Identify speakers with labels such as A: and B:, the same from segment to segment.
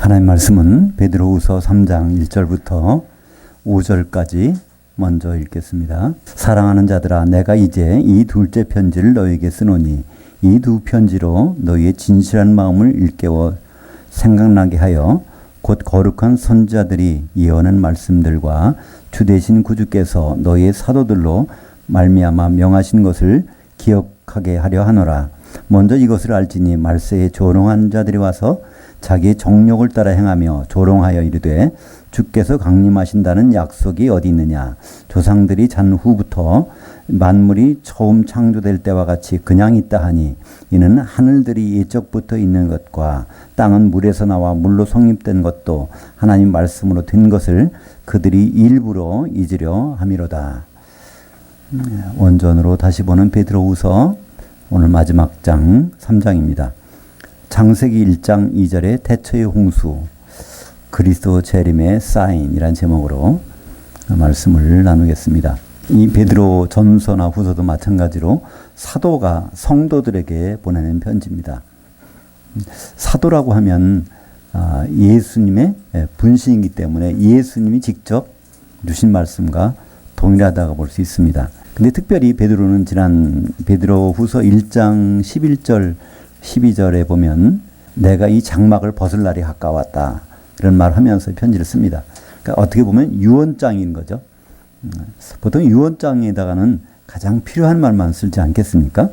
A: 하나님 말씀은 베드로후서 3장 1절부터 5절까지 먼저 읽겠습니다. 사랑하는 자들아, 내가 이제 이 둘째 편지를 너희에게 쓰노니 이 두 편지로 너희의 진실한 마음을 일깨워 생각나게 하여 곧 거룩한 선지자들이 예언한 말씀들과 주 되신 구주께서 너희의 사도들로 말미암아 명하신 것을 기억하게 하려 하노라. 먼저 이것을 알지니 말세에 조롱한 자들이 와서 자기의 정욕을 따라 행하며 조롱하여 이르되 주께서 강림하신다는 약속이 어디 있느냐. 조상들이 잔 후부터 만물이 처음 창조될 때와 같이 그냥 있다 하니 이는 하늘들이 예적부터 있는 것과 땅은 물에서 나와 물로 성립된 것도 하나님 말씀으로 된 것을 그들이 일부러 잊으려 함이로다. 원전으로 다시 보는 베드로후서 오늘 마지막 장 3장입니다. 창세기 1장 2절에 태초의 홍수, 그리스도 재림의 사인이란 제목으로 말씀을 나누겠습니다. 이 베드로 전서나 후서도 마찬가지로 사도가 성도들에게 보내는 편지입니다. 사도라고 하면 예수님의 분신이기 때문에 예수님이 직접 주신 말씀과 동일하다고 볼 수 있습니다. 근데 특별히 베드로는 지난 베드로후서 1장 11절 12절에 보면 내가 이 장막을 벗을 날이 가까웠다 이런 말을 하면서 편지를 씁니다. 그러니까 어떻게 보면 유언장인 거죠. 보통 유언장에다가는 가장 필요한 말만 쓰지 않겠습니까?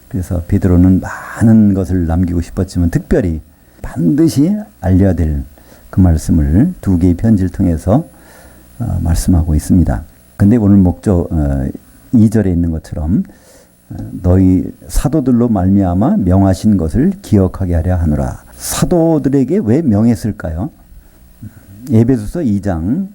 A: 그래서 베드로는 많은 것을 남기고 싶었지만 특별히 반드시 알려야 될 그 말씀을 두 개의 편지를 통해서 말씀하고 있습니다. 근데 오늘 목적 2절에 있는 것처럼 너희 사도들로 말미암아 명하신 것을 기억하게 하려 하노라. 사도들에게 왜 명했을까요? 에베소서 2장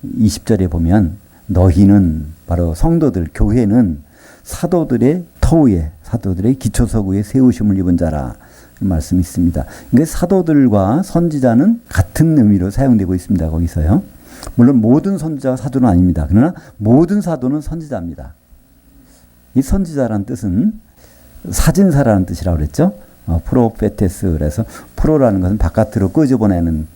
A: 20절에 보면 너희는 바로 성도들, 교회는 사도들의 터위에, 사도들의 기초서구에 세우심을 입은 자라 말씀이 있습니다. 그러니까 사도들과 선지자는 같은 의미로 사용되고 있습니다. 거기서요. 물론 모든 선지자가 사도는 아닙니다. 그러나 모든 사도는 선지자입니다. 이 선지자라는 뜻은 사진사라는 뜻이라고 그랬죠. 프로페테스, 그래서 프로라는 것은 바깥으로 끄집어내는,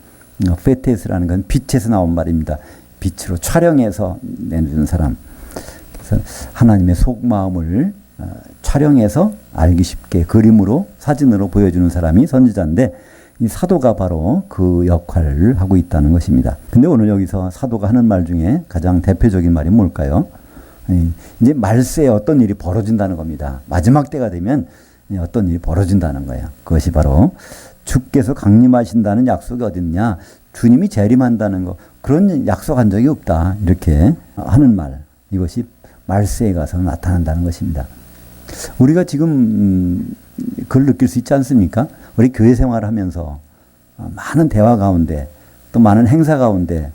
A: 페테스라는 것은 빛에서 나온 말입니다. 빛으로 촬영해서 내주는 사람. 그래서 하나님의 속마음을 촬영해서 알기 쉽게 그림으로, 사진으로 보여주는 사람이 선지자인데 이 사도가 바로 그 역할을 하고 있다는 것입니다. 근데 오늘 여기서 사도가 하는 말 중에 가장 대표적인 말이 뭘까요? 이제 말세에 어떤 일이 벌어진다는 겁니다. 마지막 때가 되면 어떤 일이 벌어진다는 거예요. 그것이 바로 주께서 강림하신다는 약속이 어디 있냐. 주님이 재림한다는 거, 그런 약속한 적이 없다. 이렇게 하는 말. 이것이 말세에 가서 나타난다는 것입니다. 우리가 지금 그걸 느낄 수 있지 않습니까? 우리 교회 생활을 하면서 많은 대화 가운데 또 많은 행사 가운데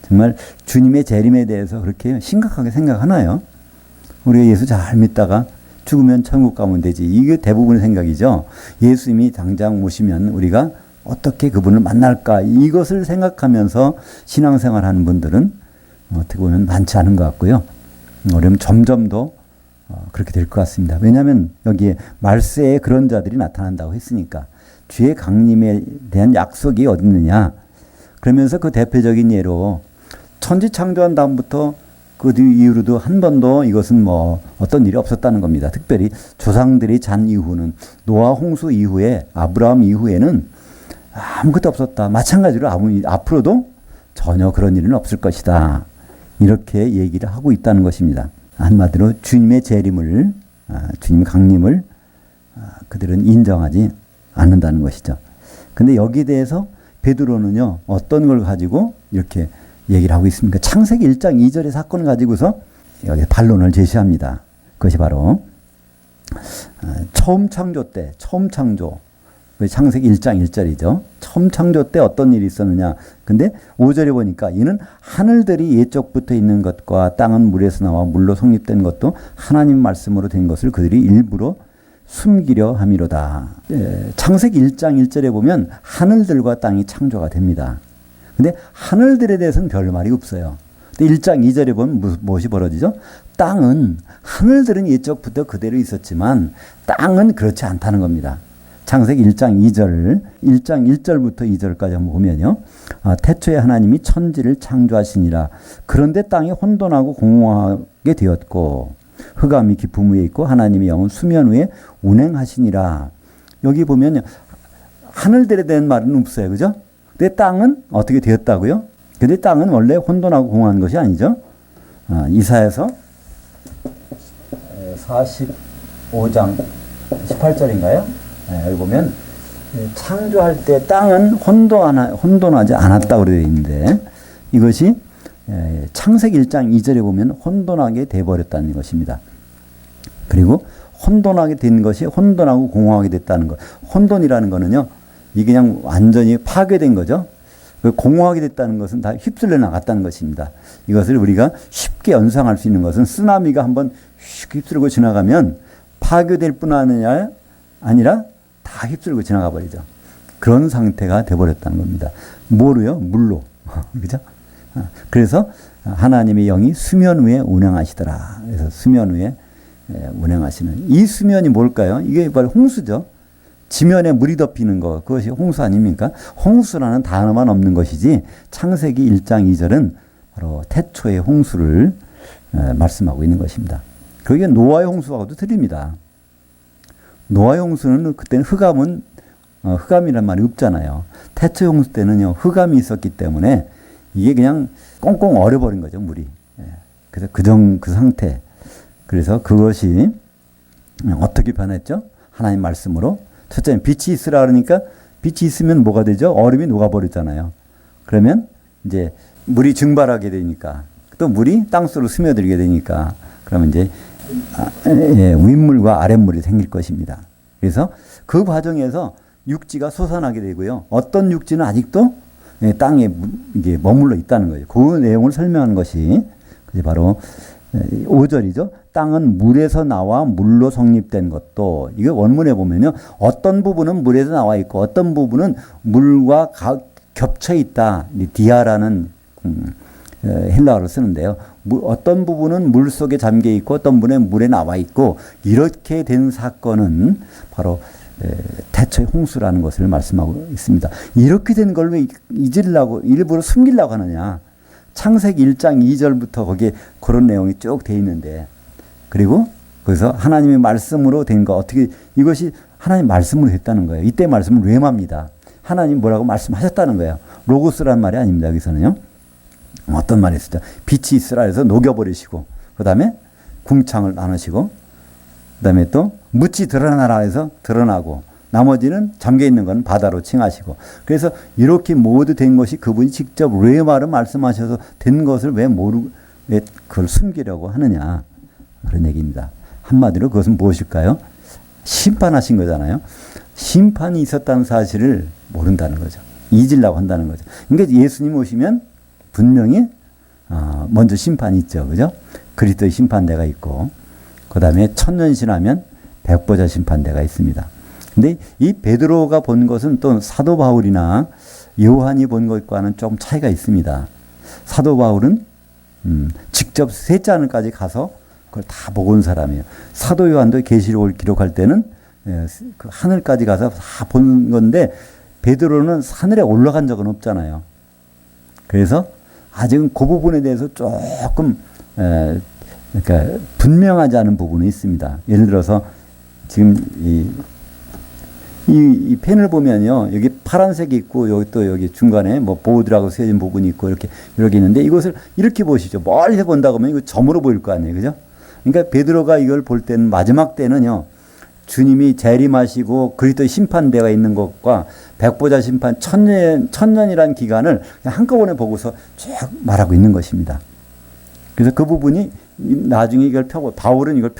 A: 정말 주님의 재림에 대해서 그렇게 심각하게 생각하나요? 우리가 예수 잘 믿다가 죽으면 천국 가면 되지. 이게 대부분의 생각이죠. 예수님이 당장 모시면 우리가 어떻게 그분을 만날까, 이것을 생각하면서 신앙생활 하는 분들은 어떻게 보면 많지 않은 것 같고요. 우리는 점점 더 그렇게 될 것 같습니다. 왜냐하면 여기에 말세에 그런 자들이 나타난다고 했으니까 주의 강림에 대한 약속이 어디 있느냐. 그러면서 그 대표적인 예로 천지 창조한 다음부터 그 이후로도 한 번도 이것은 뭐 어떤 일이 없었다는 겁니다. 특별히 조상들이 잔 이후는, 노아 홍수 이후에, 아브라함 이후에는 아무것도 없었다. 마찬가지로 앞으로도 전혀 그런 일은 없을 것이다. 이렇게 얘기를 하고 있다는 것입니다. 한마디로 주님의 재림을, 주님의 강림을 그들은 인정하지 않는다는 것이죠. 근데 여기에 대해서 베드로는요, 어떤 걸 가지고 이렇게 얘기를 하고 있습니까? 창세기 1장 2절의 사건을 가지고서 여기 반론을 제시합니다. 그것이 바로 처음 창조 때, 처음 창조, 창세기 1장 1절이죠. 처음 창조 때 어떤 일이 있었느냐. 근데 5절에 보니까 이는 하늘들이 예적부터 있는 것과 땅은 물에서 나와 물로 성립된 것도 하나님 말씀으로 된 것을 그들이 일부러 숨기려 함이로다. 창세기 1장 1절에 보면 하늘들과 땅이 창조가 됩니다. 근데 하늘들에 대해서는 별 말이 없어요. 근데 1장 2절에 보면 무엇이 벌어지죠? 하늘들은 예적부터 그대로 있었지만 땅은 그렇지 않다는 겁니다. 창세기 1장 2절, 1장 1절부터 2절까지 한번 보면요. 태초에 하나님이 천지를 창조하시니라. 그런데 땅이 혼돈하고 공허하게 되었고 흑암이 깊음 위에 있고 하나님의 영은 수면 위에 운행하시니라. 여기 보면요. 하늘들에 대한 말은 없어요. 그죠? 근데 땅은 어떻게 되었다고요? 근데 땅은 원래 혼돈하고 공허한 것이 아니죠. 이사야서 45장 18절인가요? 여기 보면 창조할 때 땅은 혼돈하지 않았다고 되어 있는데 이것이 창세기 1장 2절에 보면 혼돈하게 돼버렸다는 것입니다. 그리고 혼돈하게 된 것이 혼돈하고 공허하게 됐다는 것. 혼돈이라는 것은요, 이게 그냥 완전히 파괴된 거죠. 공허하게 됐다는 것은 다 휩쓸려 나갔다는 것입니다. 이것을 우리가 쉽게 연상할 수 있는 것은 쓰나미가 한번 휩쓸고 지나가면 파괴될 뿐 아니라 다 휩쓸고 지나가 버리죠. 그런 상태가 돼버렸다는 겁니다. 뭐로요? 물로. 그죠? 그래서 하나님의 영이 수면 위에 운행하시더라. 그래서 수면 위에 운행하시는. 이 수면이 뭘까요? 이게 바로 홍수죠. 지면에 물이 덮이는 것, 그것이 홍수 아닙니까? 홍수라는 단어만 없는 것이지 창세기 1장 2절은 바로 태초의 홍수를 말씀하고 있는 것입니다. 그게 노아의 홍수하고도 틀립니다. 노아의 홍수는 그때는 흑암이란 말이 없잖아요. 태초의 홍수 때는요, 흑암이 있었기 때문에 이게 그냥 꽁꽁 얼어버린 거죠, 물이. 그래서 그 상태. 그래서 그것이 어떻게 변했죠? 하나님 말씀으로. 첫째는 빛이 있으라 그러니까 빛이 있으면 뭐가 되죠? 얼음이 녹아버리잖아요. 그러면 이제 물이 증발하게 되니까 또 물이 땅속으로 스며들게 되니까 그러면 이제 윗물과 아랫물이 생길 것입니다. 그래서 그 과정에서 육지가 솟아나게 되고요. 어떤 육지는 아직도 땅에 이게 머물러 있다는 거죠. 그 내용을 설명하는 것이 바로 5절이죠. 땅은 물에서 나와 물로 성립된 것도, 이게 원문에 보면요. 어떤 부분은 물에서 나와 있고 어떤 부분은 물과 겹쳐 있다. 디아라는 헬라어를 쓰는데요. 어떤 부분은 물 속에 잠겨 있고 어떤 부분은 물에 나와 있고 이렇게 된 사건은 바로 태초의 홍수라는 것을 말씀하고 있습니다. 이렇게 된 걸 왜 잊으려고 일부러 숨기려고 하느냐. 창세기 1장 2절부터 거기에 그런 내용이 쭉 돼 있는데, 그리고 거기서 하나님의 말씀으로 된 거, 어떻게 이것이 하나님 말씀으로 됐다는 거예요. 이때 말씀은 레마입니다. 하나님 뭐라고 말씀하셨다는 거예요. 로고스란 말이 아닙니다. 여기서는요. 어떤 말이 있었죠? 빛이 있으라 해서 녹여버리시고, 그 다음에 궁창을 나누시고, 그 다음에 또 묻지 드러나라 해서 드러나고, 나머지는 잠겨있는 건 바다로 칭하시고. 그래서 이렇게 모두 된 것이 그분이 직접 레마로 말씀하셔서 된 것을 왜 그걸 숨기려고 하느냐. 그런 얘기입니다. 한마디로 그것은 무엇일까요? 심판하신 거잖아요. 심판이 있었다는 사실을 모른다는 거죠. 잊으려고 한다는 거죠. 그러니까 예수님 오시면 분명히 먼저 심판이 있죠. 그죠? 그리스도의 심판대가 있고, 그 다음에 천년 지나면 백보자 심판대가 있습니다. 근데 이 베드로가 본 것은 또 사도 바울이나 요한이 본 것과는 조금 차이가 있습니다. 사도 바울은 직접 셋째 하늘까지 가서 그걸 다 보고 온 사람이에요. 사도 요한도 계시록을 기록할 때는 그 하늘까지 가서 다 본 건데 베드로는 하늘에 올라간 적은 없잖아요. 그래서 아직은 그 부분에 대해서 조금 그러니까 분명하지 않은 부분이 있습니다. 예를 들어서 지금 이 펜을 보면요, 여기 파란색이 있고 여기 중간에 뭐 보드라고 쓰여진 부분이 있고 이렇게 있는데 이것을 이렇게 보시죠. 멀리 본다고 하면 이거 점으로 보일 거 아니에요, 그죠? 그러니까 베드로가 이걸 볼 때는 마지막 때는요, 주님이 재림하시고 그리스도의 심판대가 있는 것과 백보자 심판 천년이라는 기간을 그냥 한꺼번에 보고서 쭉 말하고 있는 것입니다. 그래서 그 부분이 나중에 이걸 바울은 이걸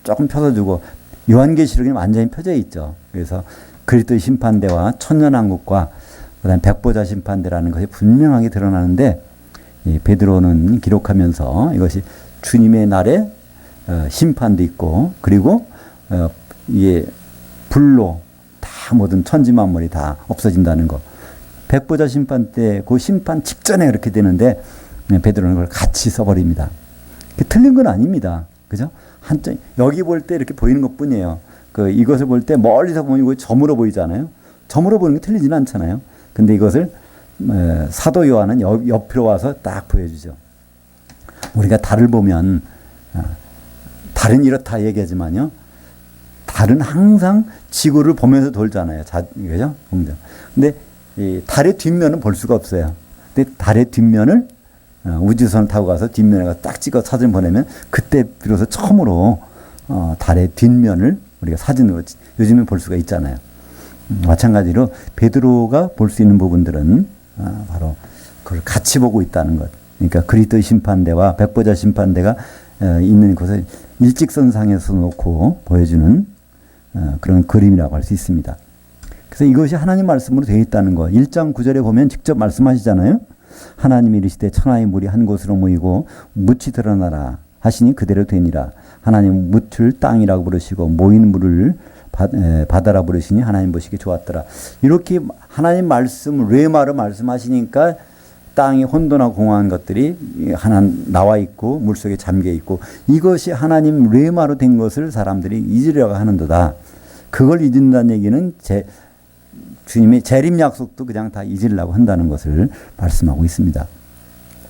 A: 조금 펴서 주고 요한계시록에 완전히 펴져 있죠. 그래서 그리스도의 심판대와 천년왕국과 그다음 백보자 심판대라는 것이 분명하게 드러나는데, 이 베드로는 기록하면서 이것이 주님의 날에 심판도 있고, 그리고 이게 불로 다 모든 천지만물이 다 없어진다는 거. 백보자 심판 때 그 심판 직전에 그렇게 되는데 베드로는 그걸 같이 써버립니다. 틀린 건 아닙니다. 그죠? 한쪽 여기 볼 때 이렇게 보이는 것뿐이에요. 이것을 볼 때 멀리서 보면 이거 점으로 보이잖아요. 점으로 보는 게 틀리지는 않잖아요. 근데 이것을 사도 요한은 옆으로 와서 딱 보여주죠. 우리가 달을 보면 달은 이렇다 얘기하지만요. 달은 항상 지구를 보면서 돌잖아요. 그죠? 근데 이 달의 뒷면은 볼 수가 없어요. 근데 달의 뒷면을 우주선을 타고 가서 뒷면에 딱 찍어 사진 보내면 그때 비로소 처음으로 달의 뒷면을 우리가 사진으로 요즘에 볼 수가 있잖아요. 마찬가지로 베드로가 볼 수 있는 부분들은 바로 그걸 같이 보고 있다는 것. 그러니까 그리스도의 심판대와 백보자 심판대가 있는 곳을 일직선상에서 놓고 보여주는 그런 그림이라고 할 수 있습니다. 그래서 이것이 하나님 말씀으로 되어 있다는 거. 1장 9절에 보면 직접 말씀하시잖아요. 하나님이 이르시되 천하의 물이 한 곳으로 모이고 묻이 드러나라 하시니 그대로 되니라. 하나님 묻을 땅이라고 부르시고 모인 물을 바다라 부르시니 하나님 보시기에 좋았더라. 이렇게 하나님 말씀 레마로 말씀하시니까 땅이 혼돈하고 공허한 것들이 하나 나와 있고 물속에 잠겨 있고 이것이 하나님 레마로 된 것을 사람들이 잊으려고 하는도다. 그걸 잊는다는 얘기는 주님의 재림 약속도 그냥 다 잊으려고 한다는 것을 말씀하고 있습니다.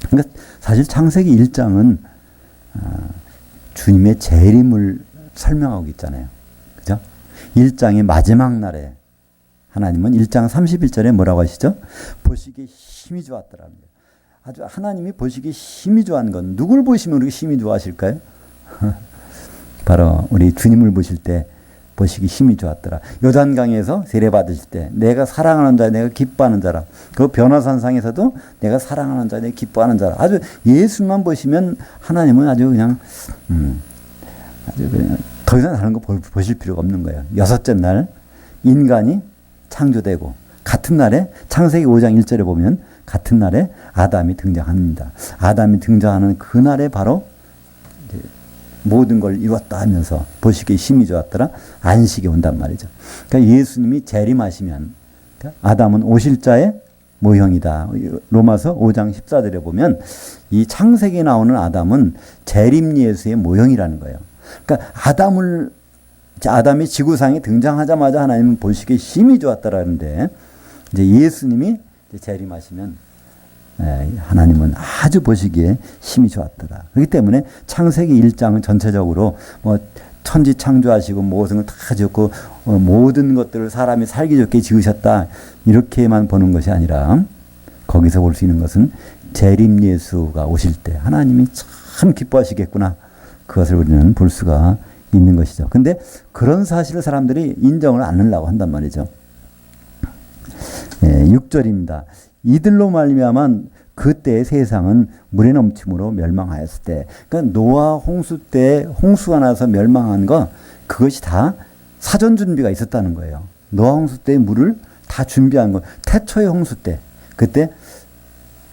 A: 그러니까 사실 창세기 1장은 주님의 재림을 설명하고 있잖아요. 그죠? 1장의 마지막 날에 하나님은 1장 31절에 뭐라고 하시죠? 보시기에 힘이 좋았더라는 거예요. 아주 하나님이 보시기에 힘이 좋아한 건 누굴 보시면 그렇게 힘이 좋아하실까요? 바로 우리 주님을 보실 때 보시기 힘이 좋았더라. 요단강에서 세례 받으실 때 내가 사랑하는 자, 내가 기뻐하는 자라. 그 변화산상에서도 내가 사랑하는 자, 내가 기뻐하는 자라. 아주 예수만 보시면 하나님은 아주 그냥 더 이상 다른 거 보실 필요가 없는 거예요. 여섯째 날 인간이 창조되고 같은 날에 창세기 5장 1절에 보면 같은 날에 아담이 등장합니다. 아담이 등장하는 그 날에 바로 모든 걸 이뤘다 하면서 보시기에 힘이 좋았더라. 안식이 온단 말이죠. 그러니까 예수님이 재림하시면 아담은 오실자의 모형이다. 로마서 5장 14절에 보면 이 창세기에 나오는 아담은 재림 예수의 모형이라는 거예요. 그러니까 아담이 지구상에 등장하자마자 하나님은 보시기에 힘이 좋았다라는데 이제 예수님이 재림하시면 하나님은 아주 보시기에 힘이 좋았더라. 그렇기 때문에 창세기 1장은 전체적으로 뭐 천지 창조하시고 모든 걸 다 지었고 모든 것들을 사람이 살기 좋게 지으셨다 이렇게만 보는 것이 아니라 거기서 볼 수 있는 것은 재림 예수가 오실 때 하나님이 참 기뻐하시겠구나 그것을 우리는 볼 수가 있는 것이죠. 근데 그런 사실을 사람들이 인정을 안 하려고 한단 말이죠. 6절입니다. 이들로 말미암아 그때의 세상은 물에 넘침으로 멸망하였을 때, 그러니까 노아 홍수 때 홍수가 나서 멸망한 거 그것이 다 사전 준비가 있었다는 거예요. 노아 홍수 때 물을 다 준비한 거. 태초의 홍수 때 그때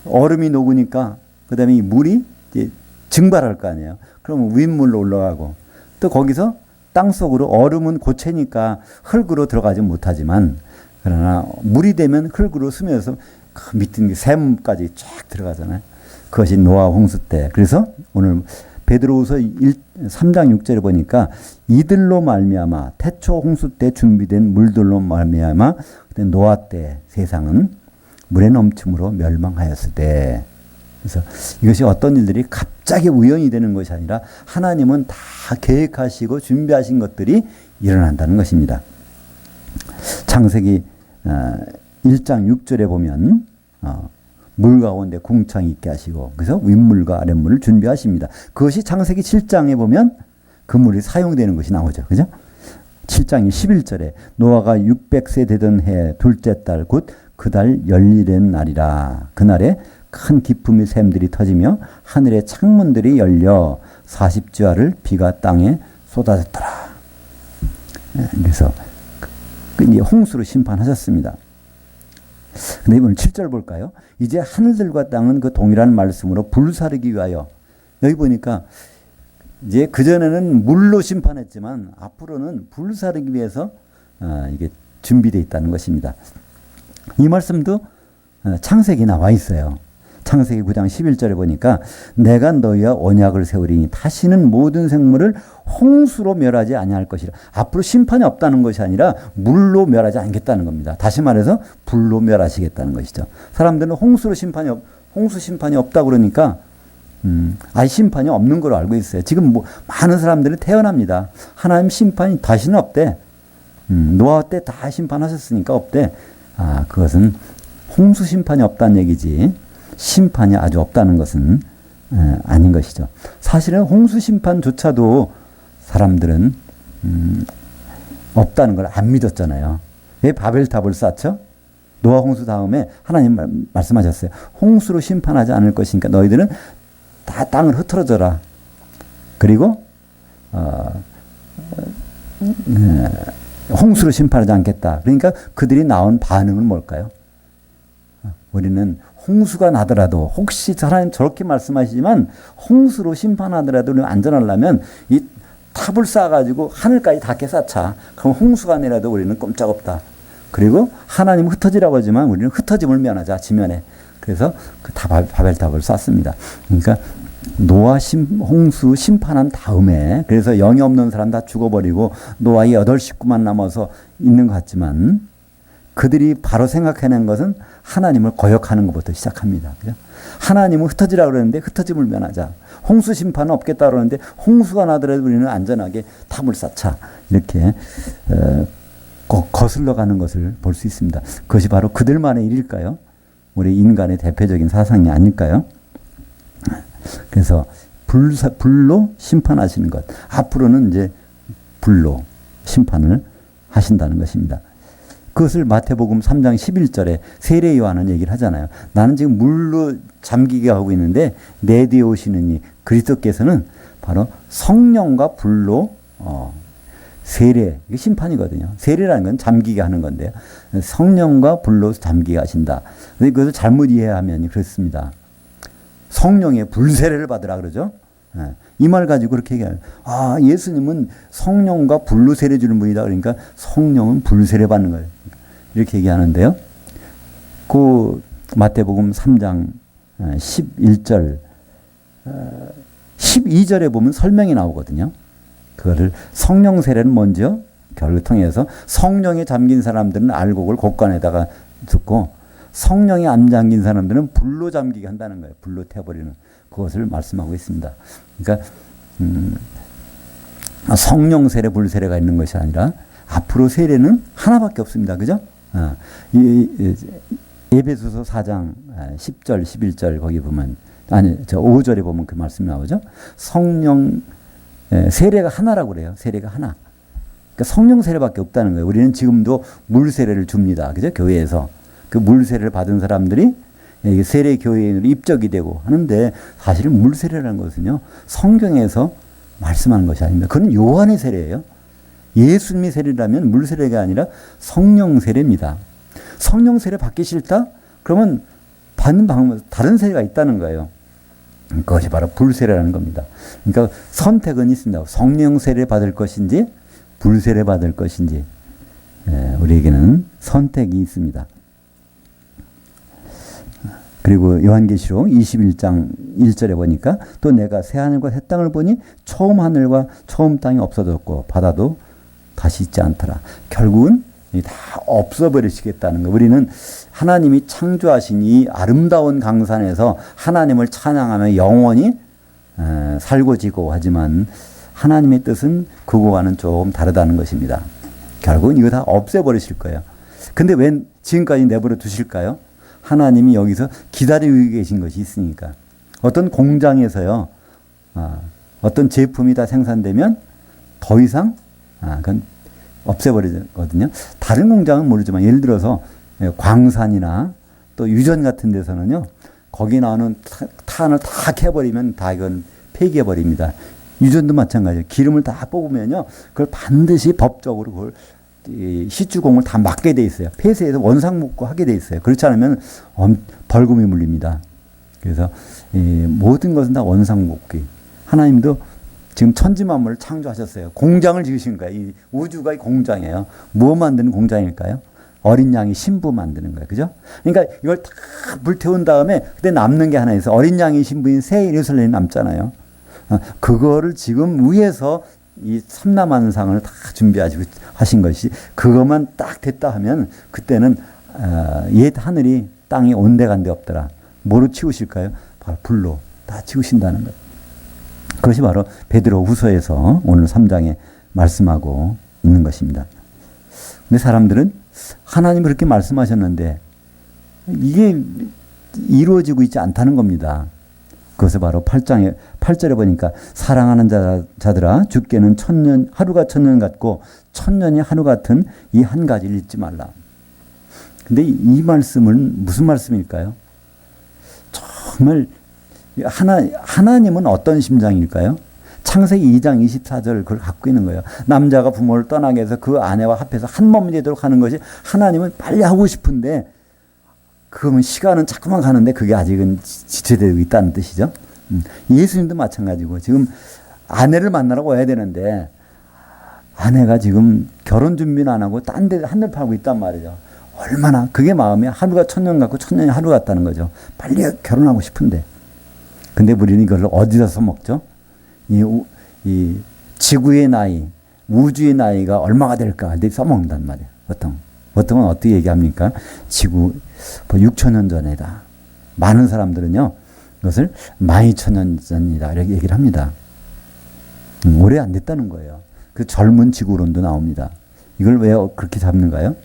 A: 얼음이 녹으니까 그다음에 이 물이 이제 증발할 거 아니에요. 그러면 윗물로 올라가고 또 거기서 땅 속으로 얼음은 고체니까 흙으로 들어가지 못하지만 그러나 물이 되면 흙으로 스며서 그 밑에 샘까지 쫙 들어가잖아요. 그것이 노아 홍수 때. 그래서 오늘 베드로후서 3장 6절에 보니까 이들로 말미암아 태초 홍수 때 준비된 물들로 말미암아 노아 때 세상은 물에 넘침으로 멸망하였을 때. 그래서 이것이 어떤 일들이 갑자기 우연이 되는 것이 아니라 하나님은 다 계획하시고 준비하신 것들이 일어난다는 것입니다. 창세기 1장 6절에 보면 물 가운데 궁창이 있게 하시고 그래서 윗물과 아랫물을 준비하십니다. 그것이 창세기 7장에 보면 그 물이 사용되는 것이 나오죠. 그죠? 7장 11절에 노아가 600세 되던 해 둘째 달 곧 그 달 열일된 날이라. 그날에 큰 기품의 샘들이 터지며 하늘의 창문들이 열려 40주야를 비가 땅에 쏟아졌더라. 그래서 이제 홍수로 심판하셨습니다. 근데 이번 7절 볼까요? 이제 하늘들과 땅은 그 동일한 말씀으로 불사르기 위하여. 여기 보니까 이제 그전에는 물로 심판했지만 앞으로는 불사르기 위해서 이게 준비되어 있다는 것입니다. 이 말씀도 창세기 나와 있어요. 창세기 9장 11절에 보니까 내가 너희와 언약을 세우리니 다시는 모든 생물을 홍수로 멸하지 아니할 것이라. 앞으로 심판이 없다는 것이 아니라 물로 멸하지 않겠다는 겁니다. 다시 말해서 불로 멸하시겠다는 것이죠. 사람들은 홍수 심판이 없다 그러니까 아예 심판이 없는 걸로 알고 있어요. 지금 많은 사람들이 태어납니다. 하나님 심판이 다시는 없대. 노아 때 다 심판하셨으니까 없대. 그것은 홍수 심판이 없다는 얘기지 심판이 아주 없다는 것은 아닌 것이죠. 사실은 홍수 심판조차도 사람들은 없다는 걸 안 믿었잖아요. 왜 바벨탑을 쌓죠? 노아 홍수 다음에 하나님 말씀하셨어요. 홍수로 심판하지 않을 것이니까 너희들은 다 땅을 흩어져라. 그리고 홍수로 심판하지 않겠다. 그러니까 그들이 나온 반응은 뭘까요? 우리는 홍수가 나더라도 혹시 하나님 저렇게 말씀하시지만 홍수로 심판하더라도 우리는 안전하려면 이 탑을 쌓아가지고 하늘까지 닿게 쌓자. 그럼 홍수가 내려도 우리는 꼼짝없다. 그리고 하나님 흩어지라고 하지만 우리는 흩어짐을 면하자. 지면에. 그래서 그 바벨탑을 쌓습니다. 그러니까 노아 홍수 심판한 다음에 그래서 영이 없는 사람 다 죽어버리고 노아의 8식구만 남아서 있는 것 같지만 그들이 바로 생각해낸 것은 하나님을 거역하는 것부터 시작합니다. 그죠? 하나님은 흩어지라고 그러는데 흩어짐을 면하자. 홍수 심판은 없겠다 그러는데 홍수가 나더라도 우리는 안전하게 탑을 쌓자. 이렇게 거슬러 가는 것을 볼 수 있습니다. 그것이 바로 그들만의 일일까요? 우리 인간의 대표적인 사상이 아닐까요? 그래서 불로 심판하시는 것. 앞으로는 이제 불로 심판을 하신다는 것입니다. 그것을 마태복음 3장 11절에 세례 요한은 얘기를 하잖아요. 나는 지금 물로 잠기게 하고 있는데 내 뒤에 오시는 이 그리스도께서는 바로 성령과 불로 세례, 이게 심판이거든요. 세례라는 건 잠기게 하는 건데요. 성령과 불로 잠기게 하신다. 근데 그것을 잘못 이해하면 그렇습니다. 성령의 불세례를 받으라 그러죠. 이 말 가지고 그렇게 얘기해요. 예수님은 성령과 불로 세례 주는 분이다. 그러니까 성령은 불세례 받는 거예요. 이렇게 얘기하는데요. 그 마태복음 3장 11절, 12절에 보면 설명이 나오거든요. 그거를 성령 세례는 뭔지요? 결을 통해서 성령에 잠긴 사람들은 알곡을 곡간에다가 듣고 성령에 안 잠긴 사람들은 불로 잠기게 한다는 거예요. 불로 태워버리는 그것을 말씀하고 있습니다. 그러니까 성령 세례, 불 세례가 있는 것이 아니라 앞으로 세례는 하나밖에 없습니다. 그죠? 에베소서 4장 10절, 11절 거기 보면 5절에 보면 그 말씀이 나오죠. 성령 세례가 하나라고 그래요. 세례가 하나. 그러니까 성령 세례밖에 없다는 거예요. 우리는 지금도 물 세례를 줍니다. 그죠? 교회에서. 그 물 세례를 받은 사람들이 세례 교회인으로 입적이 되고 하는데 사실은 물 세례라는 것은요. 성경에서 말씀하는 것이 아닙니다. 그건 요한의 세례예요. 예수님의 세례라면 물 세례가 아니라 성령 세례입니다. 성령 세례 받기 싫다? 그러면 받는 방법 다른 세례가 있다는 거예요. 그것이 바로 불 세례라는 겁니다. 그러니까 선택은 있습니다. 성령 세례 받을 것인지 불 세례 받을 것인지 우리에게는 선택이 있습니다. 그리고 요한계시록 21장 1절에 보니까 또 내가 새 하늘과 새 땅을 보니 처음 하늘과 처음 땅이 없어졌고 바다도 다시 있지 않더라. 결국은 다 없어버리시겠다는 거. 우리는 하나님이 창조하신 이 아름다운 강산에서 하나님을 찬양하며 영원히 살고 지고 하지만 하나님의 뜻은 그거와는 조금 다르다는 것입니다. 결국은 이거 다 없애버리실 거예요. 근데 왜 지금까지 내버려 두실까요? 하나님이 여기서 기다리고 계신 것이 있으니까. 어떤 공장에서요, 어떤 제품이 다 생산되면 더 이상, 그건 없애버리거든요. 다른 공장은 모르지만 예를 들어서 광산이나 또 유전 같은 데서는요, 거기 나오는 탄을 다 캐버리면 다 이건 폐기해버립니다. 유전도 마찬가지예요. 기름을 다 뽑으면요, 그걸 반드시 법적으로 그걸 시주공을 다 막게 돼 있어요. 폐쇄해서 원상복구 하게 돼 있어요. 그렇지 않으면 벌금이 물립니다. 그래서 모든 것은 다 원상복귀. 하나님도 지금 천지만물을 창조하셨어요. 공장을 지으신 거예요. 이 우주가 이 공장이에요. 무엇 만드는 공장일까요? 어린 양이 신부 만드는 거예요. 그죠? 그러니까 이걸 다 불태운 다음에 그때 남는 게 하나 있어. 어린 양이 신부인 새 예루살렘이 남잖아요. 그거를 지금 위에서 이 삼라만상을 다 준비하시고 하신 것이 그것만 딱 됐다 하면 그때는 옛 하늘이 땅이 온데간데 없더라. 뭐로 치우실까요? 바로 불로 다 치우신다는 것. 그것이 바로 베드로 후서에서 오늘 3장에 말씀하고 있는 것입니다. 근데 사람들은 하나님이 그렇게 말씀하셨는데 이게 이루어지고 있지 않다는 겁니다. 그것을 바로 8절에 보니까 사랑하는 자들아 주께는 하루가 천년 같고 천년이 하루 같은 이 한 가지를 잊지 말라. 근데 이 말씀은 무슨 말씀일까요? 정말 하나님은 어떤 심장일까요? 창세기 2장 24절 그걸 갖고 있는 거예요. 남자가 부모를 떠나게 해서 그 아내와 합해서 한 몸이 되도록 하는 것이 하나님은 빨리 하고 싶은데 그러면 시간은 자꾸만 가는데 그게 아직은 지체되고 있다는 뜻이죠. 예수님도 마찬가지고 지금 아내를 만나러 와야 되는데 아내가 지금 결혼 준비는 안 하고 딴 데 하늘 팔고 있단 말이죠. 얼마나 그게 마음이 하루가 천년 같고 천년이 하루 같다는 거죠. 빨리 결혼하고 싶은데. 근데 우리는 이걸 어디서 써먹죠? 이 지구의 나이, 우주의 나이가 얼마가 될까? 이렇게 써먹는단 말이에요. 보통은 어떻게 얘기합니까? 지구 6천년 전이다. 많은 사람들은요, 이것을 12,000년 전이다. 이렇게 얘기를 합니다. 오래 안 됐다는 거예요. 그 젊은 지구론도 나옵니다. 이걸 왜 그렇게 잡는가요?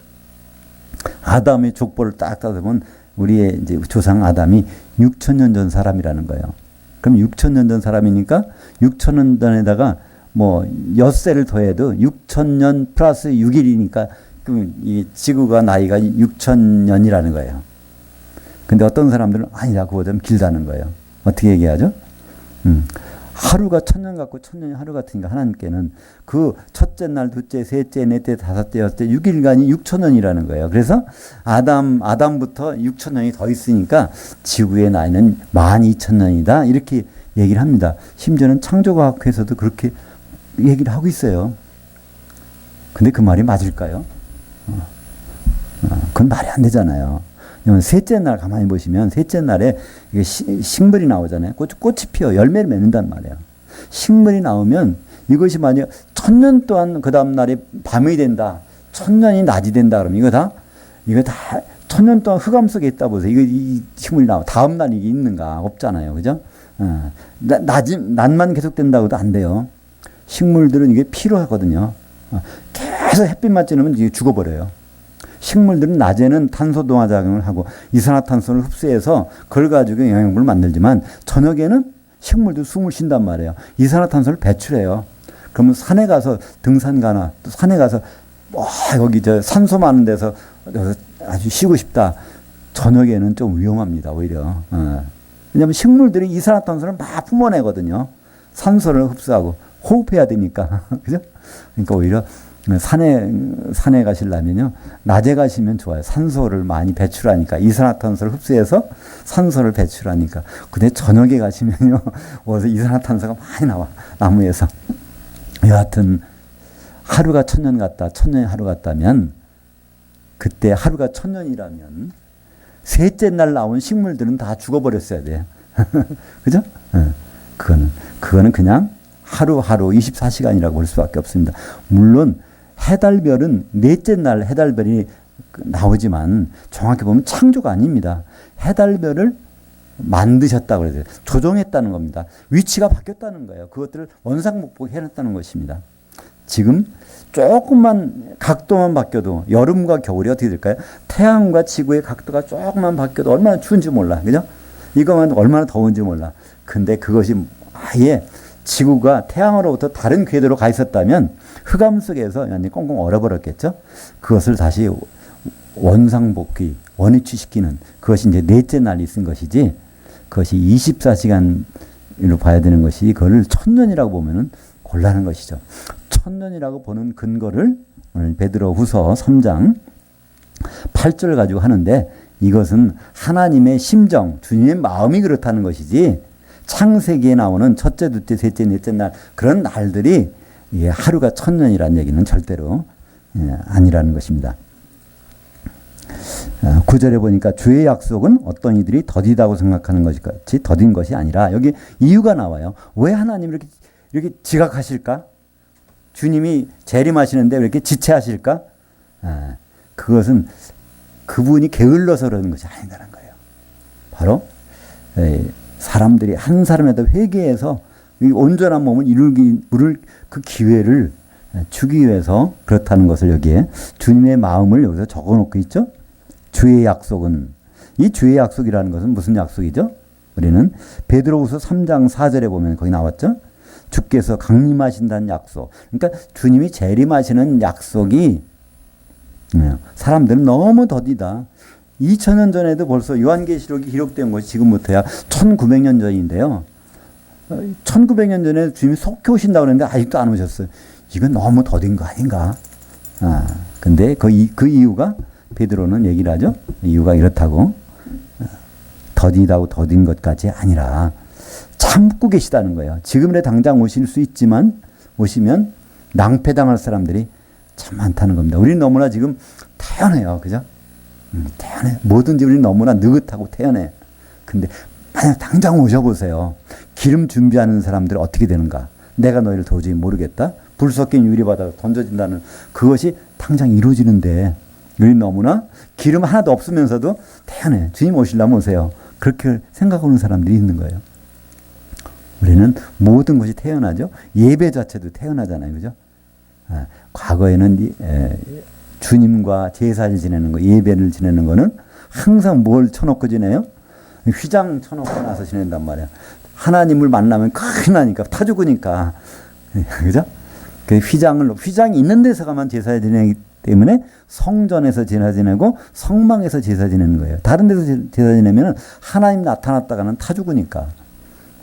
A: 아담의 족보를 딱 따져보면 우리의 이제 조상 아담이 6,000년 전 사람이라는 거예요. 그럼 6,000년 전 사람이니까 6,000년 전에다가 뭐 엿새를 더해도 6,000년 플러스 6일이니까 그럼 이 지구가 나이가 6,000년이라는 거예요. 근데 어떤 사람들은 아니다, 그거보다 좀 길다는 거예요. 어떻게 얘기하죠? 하루가 천년 같고 천년이 하루 같으니까 하나님께는 그 첫째 날, 둘째, 셋째, 넷째, 다섯째, 여섯째, 6일간이 6,000년이라는 거예요. 그래서 아담부터 6,000년이 더 있으니까 지구의 나이는 12,000년이다. 이렇게 얘기를 합니다. 심지어는 창조과학회에서도 그렇게 얘기를 하고 있어요. 근데 그 말이 맞을까요? 그건 말이 안 되잖아요. 셋째 날 가만히 보시면 셋째 날에 이게 식물이 나오잖아요. 꽃이 피어 열매를 맺는단 말이에요. 식물이 나오면 이것이 만약 1,000년 동안 그 다음 날이 밤이 된다. 1,000년이 낮이 된다. 그러면 이거 다 1,000년 동안 흑암 속에 있다 보세요. 이 식물이 나와. 다음 날 이게 있는가? 없잖아요. 그죠? 낮만 계속 된다고도 안 돼요. 식물들은 이게 필요하거든요. 계속 햇빛만 쬐면 이게 죽어버려요. 식물들은 낮에는 탄소 동화 작용을 하고 이산화탄소를 흡수해서 그걸 가지고 영양분을 만들지만 저녁에는 식물도 숨을 쉰단 말이에요. 이산화탄소를 배출해요. 그러면 산에 가서 등산 가나 또 산에 가서 여기 산소 많은 데서 아주 쉬고 싶다. 저녁에는 좀 위험합니다. 오히려. 왜냐하면 식물들이 이산화탄소를 막 뿜어내거든요. 산소를 흡수하고 호흡해야 되니까. 그죠? 그러니까 오히려 산에 가시려면요, 낮에 가시면 좋아요. 산소를 많이 배출하니까, 이산화탄소를 흡수해서 산소를 배출하니까. 근데 저녁에 가시면요, 어디서 이산화탄소가 많이 나와, 나무에서. 여하튼, 하루가 천년 같다, 천년이 하루 같다면, 그때 하루가 천년이라면, 셋째 날 나온 식물들은 다 죽어버렸어야 돼요. 그죠? 그거는 그냥 하루하루 24시간이라고 볼 수밖에 없습니다. 물론, 해달별은 넷째 날 해달별이 나오지만 정확히 보면 창조가 아닙니다. 해달별을 만드셨다고 그래요. 조정했다는 겁니다. 위치가 바뀌었다는 거예요. 그것들을 원상복복 해놨다는 것입니다. 지금 조금만 각도만 바뀌어도 여름과 겨울이 어떻게 될까요? 태양과 지구의 각도가 조금만 바뀌어도 얼마나 추운지 몰라. 그죠? 이거만 얼마나 더운지 몰라. 근데 그것이 아예 지구가 태양으로부터 다른 궤도로 가 있었다면 흑암 속에서 완전히 꽁꽁 얼어버렸겠죠. 그것을 다시 원상복귀, 원위치시키는 그것이 이제 넷째 날이 있은 것이지 그것이 24시간으로 봐야 되는 것이 그걸 천년이라고 보면은 곤란한 것이죠. 천년이라고 보는 근거를 오늘 베드로 후서 3장 8절을 가지고 하는데 이것은 하나님의 심정, 주님의 마음이 그렇다는 것이지 창세기에 나오는 첫째, 둘째, 셋째, 넷째 날 그런 날들이 하루가 천년이라는 얘기는 절대로 아니라는 것입니다. 9절에 보니까 주의 약속은 어떤 이들이 더디다고 생각하는 것이 같이 더딘 것이 아니라 여기 이유가 나와요. 왜 하나님 이렇게 지각하실까? 주님이 재림하시는데 왜 이렇게 지체하실까? 그것은 그분이 게을러서 그러는 것이 아니라는 거예요. 바로 사람들이 한 사람에도 회개해서 온전한 몸을 이룰 그 기회를 주기 위해서 그렇다는 것을 여기에 주님의 마음을 여기서 적어놓고 있죠. 주의 약속은, 이 주의 약속이라는 것은 무슨 약속이죠? 우리는 베드로후서 3장 4절에 보면 거기 나왔죠. 주께서 강림하신다는 약속. 그러니까 주님이 재림하시는 약속이 사람들은 너무 더디다. 2000년 전에도 벌써 요한계시록이 기록된 것이 지금부터야 1900년 전인데요. 1900년 전에 주님이 속히 오신다고 그랬는데 아직도 안 오셨어요. 이건 너무 더딘 거 아닌가? 근데 그 이유가 베드로는 얘기를 하죠. 이유가 이렇다고. 더디다고 더딘 것까지 아니라 참고 계시다는 거예요. 지금에 당장 오실 수 있지만 오시면 낭패당할 사람들이 참 많다는 겁니다. 우리는 너무나 지금 태연해요. 그죠? 태연해. 뭐든지 우리는 너무나 느긋하고 태연해. 근데 만약 당장 오셔보세요. 기름 준비하는 사람들 어떻게 되는가? 내가 너희를 도저히 모르겠다. 불 섞인 유리바다로 던져진다는 그것이 당장 이루어지는데 우리는 너무나 기름 하나도 없으면서도 태연해. 주님 오시려면 오세요. 그렇게 생각하는 사람들이 있는 거예요. 우리는 모든 것이 태연하죠. 예배 자체도 태연하잖아요. 그죠? 과거에는 주님과 제사를 지내는 거, 예배를 지내는 거는 항상 뭘 쳐놓고 지내요? 휘장 쳐놓고 나서 지낸단 말이야. 하나님을 만나면 큰일 나니까, 타 죽으니까. 그죠? 그 휘장이 있는 데서 가만 제사 지내기 때문에 성전에서 제사 지내고 성막에서 제사 지내는 거예요. 다른 데서 제사 지내면 하나님 나타났다가는 타 죽으니까.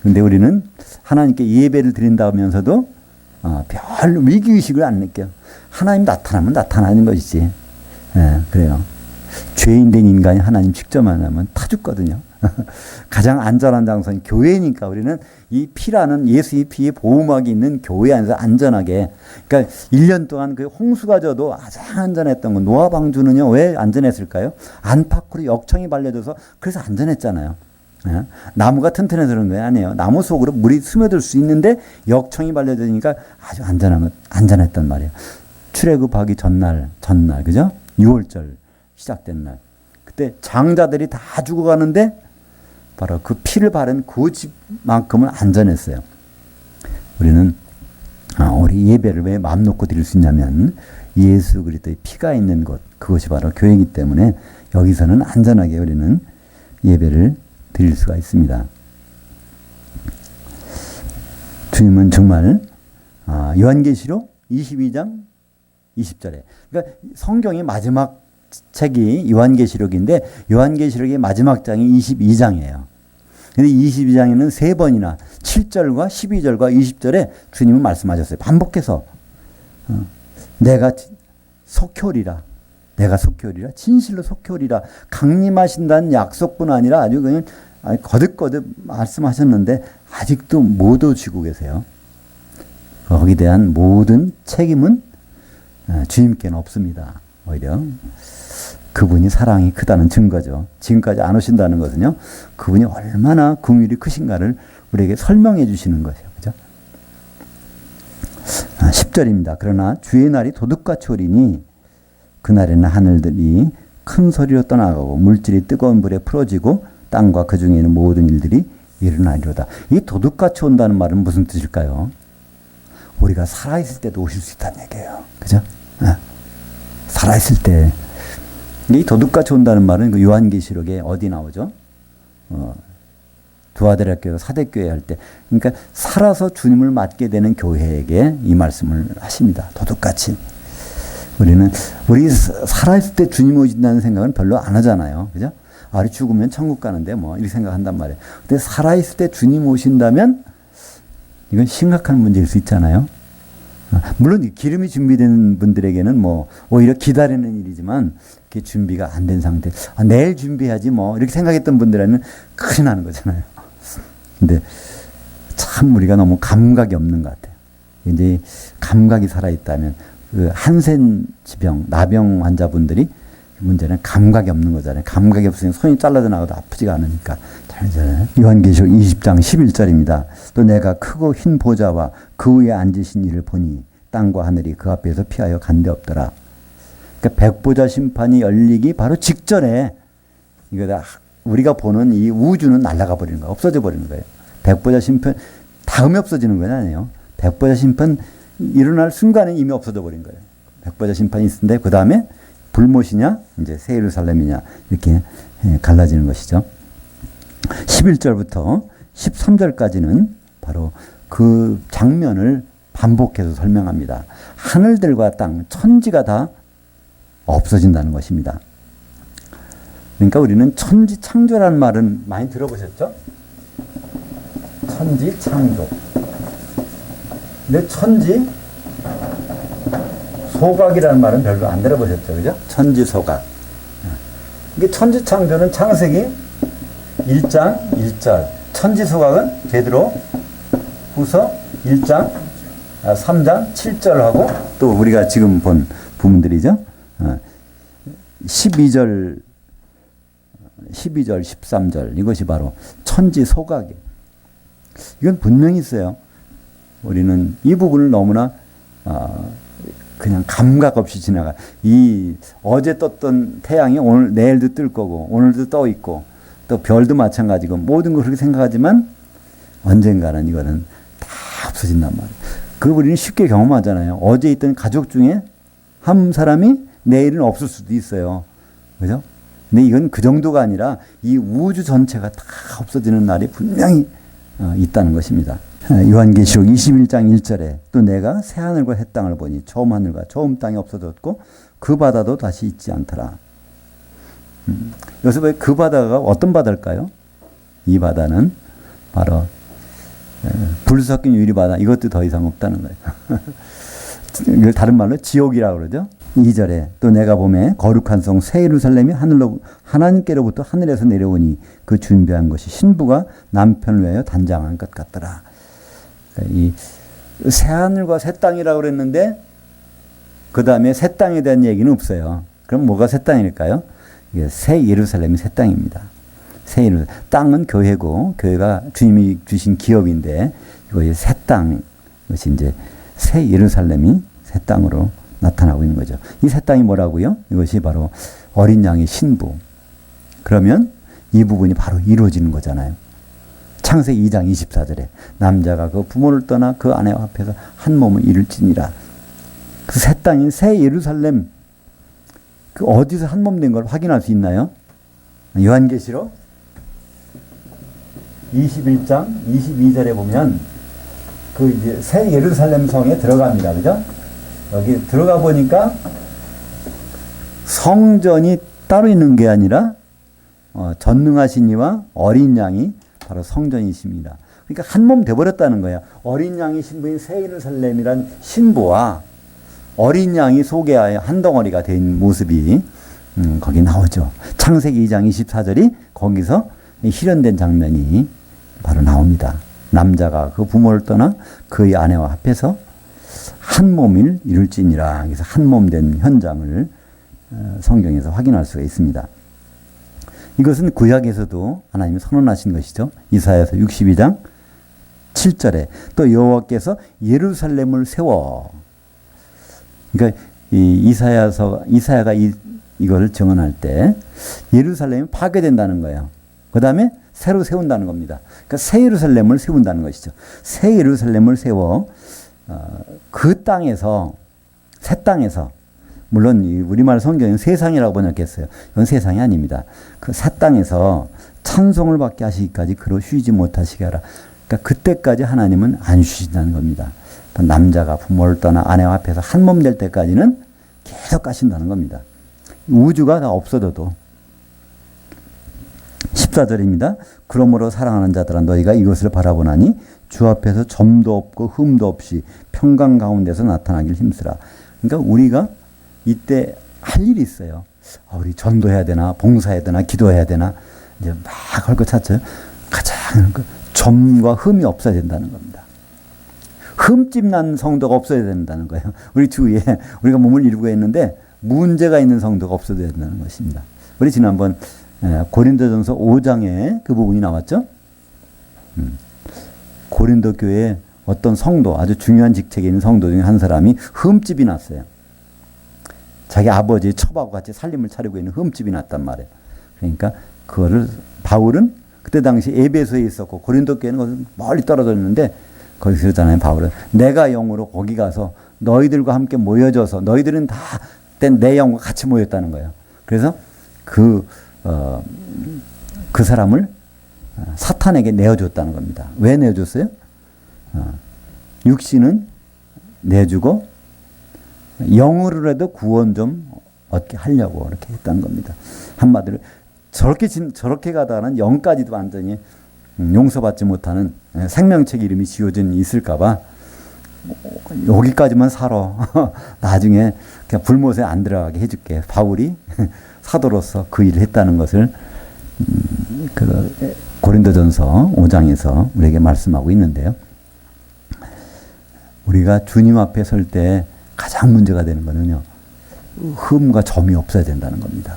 A: 근데 우리는 하나님께 예배를 드린다면서도 별 위기의식을 안 느껴요. 하나님 나타나면 나타나는 것이지. 그래요. 죄인 된 인간이 하나님 직접 만나면 타 죽거든요. 가장 안전한 장소는 교회니까 우리는 이 피라는 예수의 피의 보호막이 있는 교회 안에서 안전하게. 그러니까 1년 동안 그 홍수가 져도 가장 안전했던 건 노아 방주는요. 왜 안전했을까요? 안팎으로 역청이 발려져서 그래서 안전했잖아요. 나무가 튼튼해서 그런 거예요? 아니에요. 나무 속으로 물이 스며들 수 있는데 역청이 발려지니까 아주 안전했단 말이에요. 출애굽하기 전날, 그죠? 6월절 시작된 날. 그때 장자들이 다 죽어가는데 바로 그 피를 바른 그 집만큼은 안전했어요. 우리는 우리 예배를 왜 마음 놓고 드릴 수 있냐면 예수 그리스도의 피가 있는 곳, 그것이 바로 교회이기 때문에 여기서는 안전하게 우리는 예배를 드릴 수가 있습니다. 주님은 정말 요한계시록 22장 20절에 그러니까 성경의 마지막 책이 요한계시록인데 요한계시록의 마지막 장이 22장이에요. 근데 22장에는 3번이나 7절과 12절과 20절에 주님은 말씀하셨어요. 반복해서 내가 속히 오리라. 내가 속히 오리라. 진실로 속히 오리라. 강림하신다는 약속뿐 아니라 아주 그냥 거듭거듭 말씀하셨는데 아직도 못 오시고 계세요. 거기에 대한 모든 책임은 주님께는 없습니다. 오히려 그분이 사랑이 크다는 증거죠. 지금까지 안 오신다는 것은요. 그분이 얼마나 긍휼이 크신가를 우리에게 설명해 주시는 것이에요. 그죠? 10절입니다. 그러나 주의 날이 도둑같이 오리니 그날에는 하늘들이 큰 소리로 떠나가고 물질이 뜨거운 불에 풀어지고 땅과 그 중에 있는 모든 일들이 일어나리로다. 이 도둑같이 온다는 말은 무슨 뜻일까요? 우리가 살아있을 때도 오실 수 있다는 얘기예요. 그죠? 살아있을 때. 이 도둑같이 온다는 말은 그 요한계시록에 어디 나오죠? 두아데라교회 사대교회 할 때. 그러니까 살아서 주님을 맞게 되는 교회에게 이 말씀을 하십니다. 도둑같이. 우리 살아있을 때 주님 오신다는 생각은 별로 안 하잖아요. 그죠? 우리 죽으면 천국 가는데 뭐 이렇게 생각한단 말이에요. 근데 살아있을 때 주님 오신다면 이건 심각한 문제일 수 있잖아요. 물론 기름이 준비된 분들에게는 뭐 오히려 기다리는 일이지만 그게 준비가 안 된 상태. 내일 준비해야지 뭐 이렇게 생각했던 분들에는 큰일 나는 거잖아요. 근데 참 우리가 너무 감각이 없는 것 같아요. 이제 감각이 살아있다면 그 한센 지병, 나병 환자분들이 문제는 감각이 없는 거잖아요. 감각이 없으니 손이 잘라져 나가도 아프지가 않으니까. 잘 요한계시록 20장 11절입니다. 또 내가 크고 흰 보좌와 그 위에 앉으신 이를 보니 땅과 하늘이 그 앞에서 피하여 간 데 없더라. 그러니까 백보자 심판이 열리기 바로 직전에 이거다 우리가 보는 이 우주는 날아가 버리는 거예요. 없어져 버리는 거예요. 백보자 심판 다음에 없어지는 건 아니에요. 백보자 심판 일어날 순간에 이미 없어져 버린 거예요. 백보자 심판이 있는데 그 다음에 불못이냐 이제 새 예루살렘이냐 이렇게 갈라지는 것이죠. 11절부터 13절까지는 바로 그 장면을 반복해서 설명합니다. 하늘들과 땅, 천지가 다 없어진다는 것입니다. 그러니까 우리는 천지창조라는 말은 많이 들어보셨죠? 천지창조. 근데 천지소각이라는 말은 별로 안 들어보셨죠? 그죠? 천지소각. 이게 천지창조는 창세기 1장 1절. 천지소각은 베드로 후서 1장 3장 7절하고 또 우리가 지금 본 부분들이죠. 12절 13절 이것이 바로 천지소각이에요. 이건 분명히 있어요. 우리는 이 부분을 너무나 그냥 감각 없이 지나가. 이 어제 떴던 태양이 오늘 내일도 뜰 거고 오늘도 떠 있고 또 별도 마찬가지고 모든 걸 그렇게 생각하지만 언젠가는 이거는 다 없어진단 말이에요. 그 우리는 쉽게 경험하잖아요. 어제 있던 가족 중에 한 사람이 내일은 없을 수도 있어요. 그죠? 근데 이건 그 정도가 아니라 이 우주 전체가 다 없어지는 날이 분명히 있다는 것입니다. 요한계시록 21장 1절에 또 내가 새 하늘과 새 땅을 보니 처음 하늘과 처음 땅이 없어졌고 그 바다도 다시 있지 않더라. 여기서 왜 그 바다가 어떤 바다일까요? 이 바다는 바로 불 섞인 유리 바다. 이것도 더 이상 없다는 거예요. 이걸 다른 말로 지옥이라고 그러죠. 2절에 또 내가 보매 거룩한 성 새 예루살렘이 하늘로 하나님께로부터 하늘에서 내려오니 그 준비한 것이 신부가 남편을 위하여 단장한 것 같더라. 그러니까 이 새 하늘과 새 땅이라고 그랬는데 그 다음에 새 땅에 대한 얘기는 없어요. 그럼 뭐가 새 땅일까요? 이게 새 예루살렘이 새 땅입니다. 새 예루살렘. 땅은 교회고 교회가 주님이 주신 기업인데 이거 새 땅, 이것이 이제 새 예루살렘이 새 땅으로 나타나고 있는 거죠. 이 새 땅이 뭐라고요? 이것이 바로 어린 양의 신부. 그러면 이 부분이 바로 이루어지는 거잖아요. 창세기 2장 24절에 남자가 그 부모를 떠나 그 아내와 합해서 한 몸을 이룰지니라. 그 새 땅인 새 예루살렘 그 어디서 한 몸 된 걸 확인할 수 있나요? 요한계시록 21장 22절에 보면 그 이제 새 예루살렘 성에 들어갑니다. 그죠? 여기 들어가 보니까 성전이 따로 있는 게 아니라 전능하신 이와 어린 양이 바로 성전이십니다. 그러니까 한 몸 돼버렸다는 거예요. 어린 양이 신부인 새 예루살렘이란 신부와 어린 양이 속에 한 덩어리가 된 모습이 거기 나오죠. 창세기 2장 24절이 거기서 실현된 장면이 바로 나옵니다. 남자가 그 부모를 떠나 그의 아내와 합해서 한 몸을 이룰지니라. 그래서 한 몸 된 현장을 성경에서 확인할 수가 있습니다. 이것은 구약에서도 하나님이 선언하신 것이죠. 이사야서 62장 7절에 또 여호와께서 예루살렘을 세워. 그러니까 이사야가 이걸 증언할 때 예루살렘이 파괴된다는 거예요. 그 다음에 새로 세운다는 겁니다. 그러니까 새 예루살렘을 세운다는 것이죠. 새 예루살렘을 세워 그 땅에서 새 땅에서 물론 우리말 성경은 세상이라고 번역했어요. 이건 세상이 아닙니다. 그 새 땅에서 찬송을 받게 하시기까지 그로 쉬지 못하시게 하라. 그러니까 그때까지 하나님은 안 쉬신다는 겁니다. 남자가 부모를 떠나 아내와 합해서 한 몸 될 때까지는 계속 가신다는 겁니다. 우주가 다 없어져도 14절입니다. 그러므로 사랑하는 자들아 너희가 이것을 바라보나니 주 앞에서 점도 없고 흠도 없이 평강 가운데서 나타나길 힘쓰라. 그러니까 우리가 이때 할 일이 있어요. 우리 전도해야 되나 봉사해야 되나 기도해야 되나 이제 막 할 것 찾죠. 가장 점과 흠이 없어야 된다는 겁니다. 흠집 난 성도가 없어야 된다는 거예요. 우리 주위에 우리가 몸을 이루고 있는데 문제가 있는 성도가 없어도 된다는 것입니다. 우리 지난번 고린도전서 5장에 그 부분이 나왔죠. 고린도 교회에 어떤 성도, 아주 중요한 직책에 있는 성도 중에 한 사람이 흠집이 났어요. 자기 아버지의 첩하고 같이 살림을 차리고 있는 흠집이 났단 말이에요. 그러니까 그거를 바울은 그때 당시 에베소에 있었고 고린도 교회는 멀리 떨어져 있는데 거기서 그러잖아요. 바울은 내가 영으로 거기 가서 너희들과 함께 모여져서 너희들은 다 내 영과 같이 모였다는 거예요. 그래서 그 사람을 사탄에게 내어줬다는 겁니다. 왜 내어줬어요? 육신은 내주고 영으로라도 구원 좀 얻게 하려고 이렇게 했다는 겁니다. 한마디로 저렇게 가다가는 영까지도 완전히 용서받지 못하는 생명책 이름이 지어진 있을까봐 여기까지만 살아. 나중에 그냥 불못에 안 들어가게 해줄게. 바울이 사도로서 그 일을 했다는 것을 고린도전서 5장에서 우리에게 말씀하고 있는데요. 우리가 주님 앞에 설 때 가장 문제가 되는 거는요, 흠과 점이 없어야 된다는 겁니다.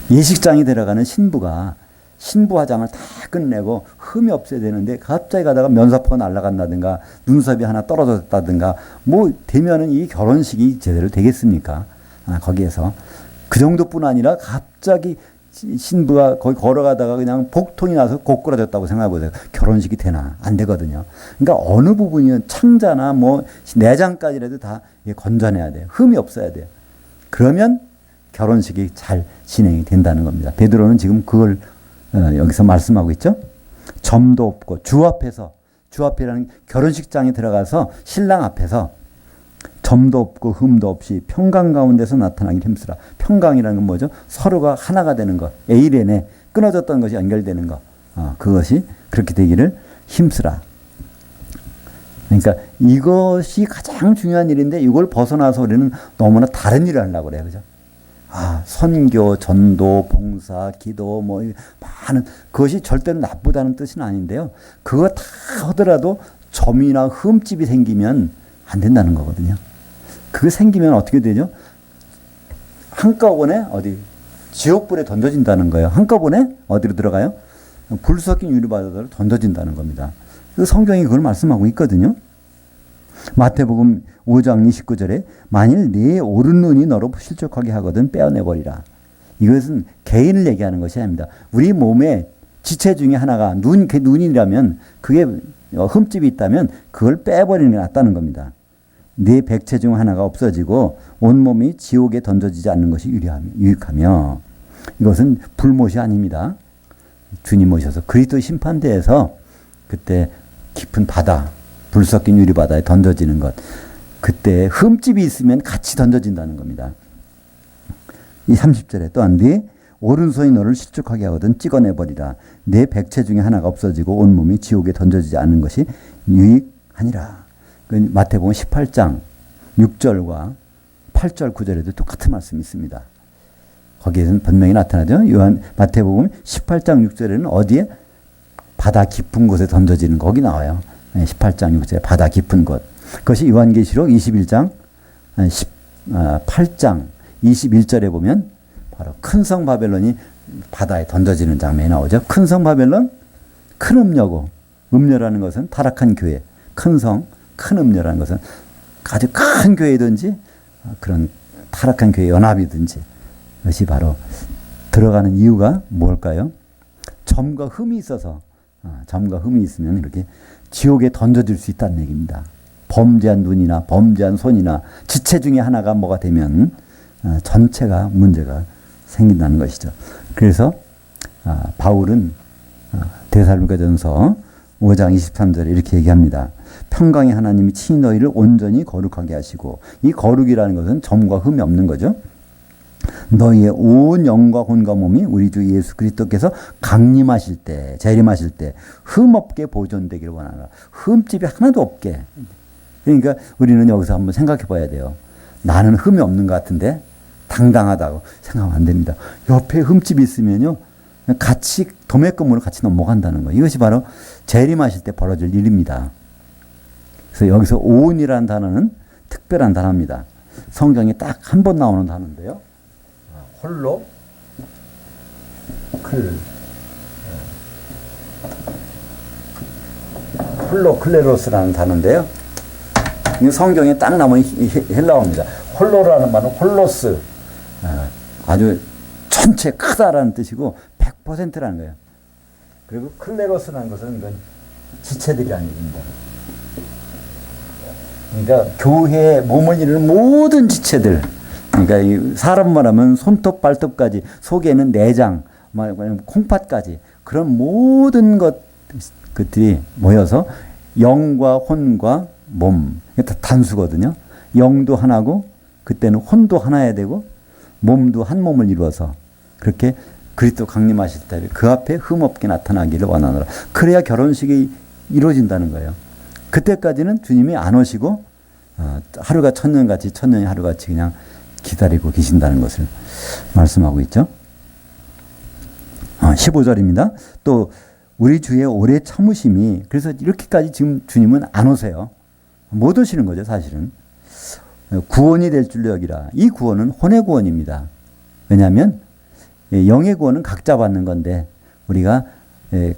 A: 예식장에 들어가는 신부가 신부 화장을 다 끝내고 흠이 없어야 되는데 갑자기 가다가 면사포가 날아간다든가 눈썹이 하나 떨어졌다든가 뭐 되면은 이 결혼식이 제대로 되겠습니까? 거기에서 그 정도뿐 아니라 갑자기 신부가 거기 걸어가다가 그냥 복통이 나서 고꾸라졌다고 생각해보세요. 결혼식이 되나? 안 되거든요. 그러니까 어느 부분이 창자나 뭐 내장까지라도 다 건져내야 돼요. 흠이 없어야 돼요. 그러면 결혼식이 잘 진행이 된다는 겁니다. 베드로는 지금 그걸 여기서 말씀하고 있죠. 점도 없고 주 앞이라는 결혼식장에 들어가서 신랑 앞에서 점도 없고 흠도 없이 평강 가운데서 나타나길 힘쓰라. 평강이라는 건 뭐죠? 서로가 하나가 되는 것. 에이렌에 끊어졌던 것이 연결되는 것. 그것이 그렇게 되기를 힘쓰라. 그러니까 이것이 가장 중요한 일인데 이걸 벗어나서 우리는 너무나 다른 일을 하려고 그래요. 그죠? 선교, 전도, 봉사, 기도, 뭐, 많은, 그것이 절대로 나쁘다는 뜻은 아닌데요. 그거 다 하더라도 점이나 흠집이 생기면 안 된다는 거거든요. 그게 생기면 어떻게 되죠? 한꺼번에 지옥불에 던져진다는 거예요. 한꺼번에 어디로 들어가요? 불 섞인 유리바다로 던져진다는 겁니다. 그 성경이 그걸 말씀하고 있거든요. 마태복음 5장 29절에 만일 네 오른 눈이 너로 실족하게 하거든 빼어내버리라. 이것은 개인을 얘기하는 것이 아닙니다. 우리 몸에 지체 중에 하나가 눈이라면 그게 흠집이 있다면 그걸 빼버리는 게 낫다는 겁니다. 네 백체 중 하나가 없어지고 온몸이 지옥에 던져지지 않는 것이 유익하며 이것은 불못이 아닙니다. 주님 오셔서 그리스도 심판대에서 그때 깊은 바다 불 섞인 유리바다에 던져지는 것. 그때 흠집이 있으면 같이 던져진다는 겁니다. 이 30절에 또한 네 오른손이 너를 실족하게 하거든 찍어내버리라. 네 백체 중에 하나가 없어지고 온몸이 지옥에 던져지지 않는 것이 유익하니라. 마태복음 18장 6절과 8절 9절에도 똑같은 말씀이 있습니다. 거기에는 분명히 나타나죠. 마태복음 18장 6절에는 어디에? 바다 깊은 곳에 던져지는 거기 나와요. 18장 6절에 바다 깊은 곳. 그것이 요한계시록 21장 8장 21절에 보면 바로 큰 성 바벨론이 바다에 던져지는 장면이 나오죠. 큰 성 바벨론, 큰 음녀고, 음녀라는 것은 타락한 교회, 큰 성, 큰 음녀라는 것은 아주 큰 교회든지 그런 타락한 교회 연합이든지 그것이 바로 들어가는 이유가 뭘까요? 점과 흠이 있어서 점과 흠이 있으면 이렇게 지옥에 던져질 수 있다는 얘기입니다. 범죄한 눈이나 범죄한 손이나 지체 중에 하나가 뭐가 되면 전체가 문제가 생긴다는 것이죠. 그래서 바울은 데살로니가전서 5장 23절에 이렇게 얘기합니다. 평강의 하나님이 친히 너희를 온전히 거룩하게 하시고 이 거룩이라는 것은 점과 흠이 없는 거죠. 너희의 온 영과 혼과 몸이 우리 주 예수 그리스도께서 강림하실 때 재림하실 때 흠없게 보존되기를 원하노라. 흠집이 하나도 없게. 그러니까 우리는 여기서 한번 생각해 봐야 돼요. 나는 흠이 없는 것 같은데 당당하다고 생각하면 안 됩니다. 옆에 흠집이 있으면요 같이 도매금으로 같이 넘어간다는 거예요. 이것이 바로 재림하실 때 벌어질 일입니다. 그래서 여기서 온이라는 단어는 특별한 단어입니다. 성경에 딱 한 번 나오는 단어인데요. 홀로 홀로클레로스라는 단어인데요. 이 성경에 딱 나오는 헬라어입니다. 홀로라는 말은 홀로스, 아주 전체 크다라는 뜻이고 100%라는 거예요. 그리고 클레로스라는 것은 이건 지체들이라는 얘기입니다. 그러니까 교회에 몸을 이루는 모든 지체들, 그러니까 사람 말하면 손톱 발톱까지, 속에는 내장, 콩팥까지, 그런 모든 것들이 모여서 영과 혼과 몸, 다 단수거든요. 영도 하나고 그때는 혼도 하나야 되고 몸도 한 몸을 이루어서 그렇게 그리스도 강림하실 때 그 앞에 흠없게 나타나기를 원하노라. 그래야 결혼식이 이루어진다는 거예요. 그때까지는 주님이 안 오시고 하루가 천년같이 천년이 하루같이 그냥 기다리고 계신다는 것을 말씀하고 있죠. 15절입니다. 또 우리 주의 오래 참으심이, 그래서 이렇게까지 지금 주님은 안 오세요. 못 오시는 거죠, 사실은. 구원이 될 줄로 여기라. 이 구원은 혼의 구원입니다. 왜냐하면 영의 구원은 각자 받는 건데 우리가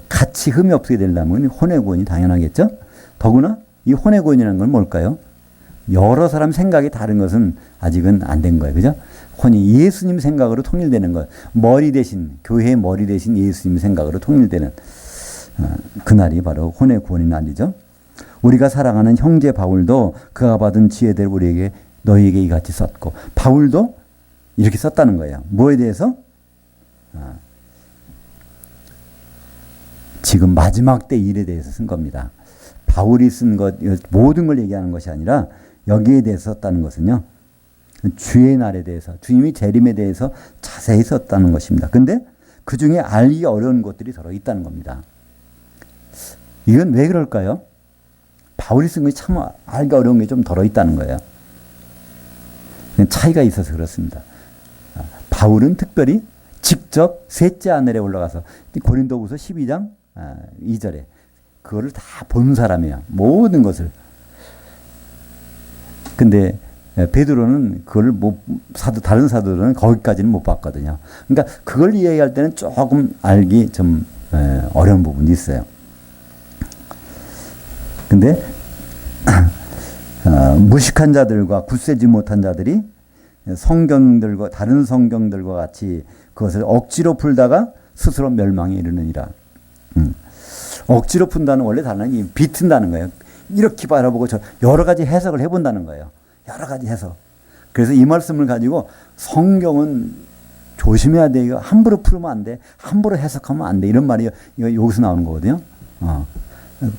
A: 같이 흠이 없게 되려면 혼의 구원이 당연하겠죠. 더구나 이 혼의 구원이라는 건 뭘까요? 여러 사람 생각이 다른 것은 아직은 안 된 거예요. 그죠? 혼이 예수님 생각으로 통일되는 것. 머리 대신, 교회의 머리 대신 예수님 생각으로 통일되는 그날이 바로 혼의 구원의 날이죠. 우리가 사랑하는 형제 바울도 그가 받은 지혜대로 우리에게 너희에게 이같이 썼고, 바울도 이렇게 썼다는 거예요. 뭐에 대해서? 지금 마지막 때 일에 대해서 쓴 겁니다. 바울이 쓴 것, 모든 걸 얘기하는 것이 아니라 여기에 대해서 썼다는 것은요, 주의 날에 대해서, 주님이 재림에 대해서 자세히 썼다는 것입니다. 근데 그 중에 알기 어려운 것들이 들어있다는 겁니다. 이건 왜 그럴까요? 바울이 쓴 것이 참 알기 어려운 게 좀 들어있다는 거예요. 차이가 있어서 그렇습니다. 바울은 특별히 직접 셋째 하늘에 올라가서 고린도후서 12장 2절에 그거를 다 본 사람이야. 모든 것을. 근데 베드로는 그걸 다른 사도들은 거기까지는 못 봤거든요. 그러니까 그걸 이해할 때는 조금 알기 좀 어려운 부분이 있어요. 근데 무식한 자들과 굳세지 못한 자들이 성경들과 다른 성경들과 같이 그것을 억지로 풀다가 스스로 멸망에 이르느니라. 억지로 푼다는 원래 단어는 비튼다는 거예요. 이렇게 바라보고 여러 가지 해석을 해본다는 거예요. 여러 가지 해석. 그래서 이 말씀을 가지고 성경은 조심해야 돼. 이거 함부로 풀으면 안 돼. 함부로 해석하면 안 돼. 이런 말이 여기서 나오는 거거든요.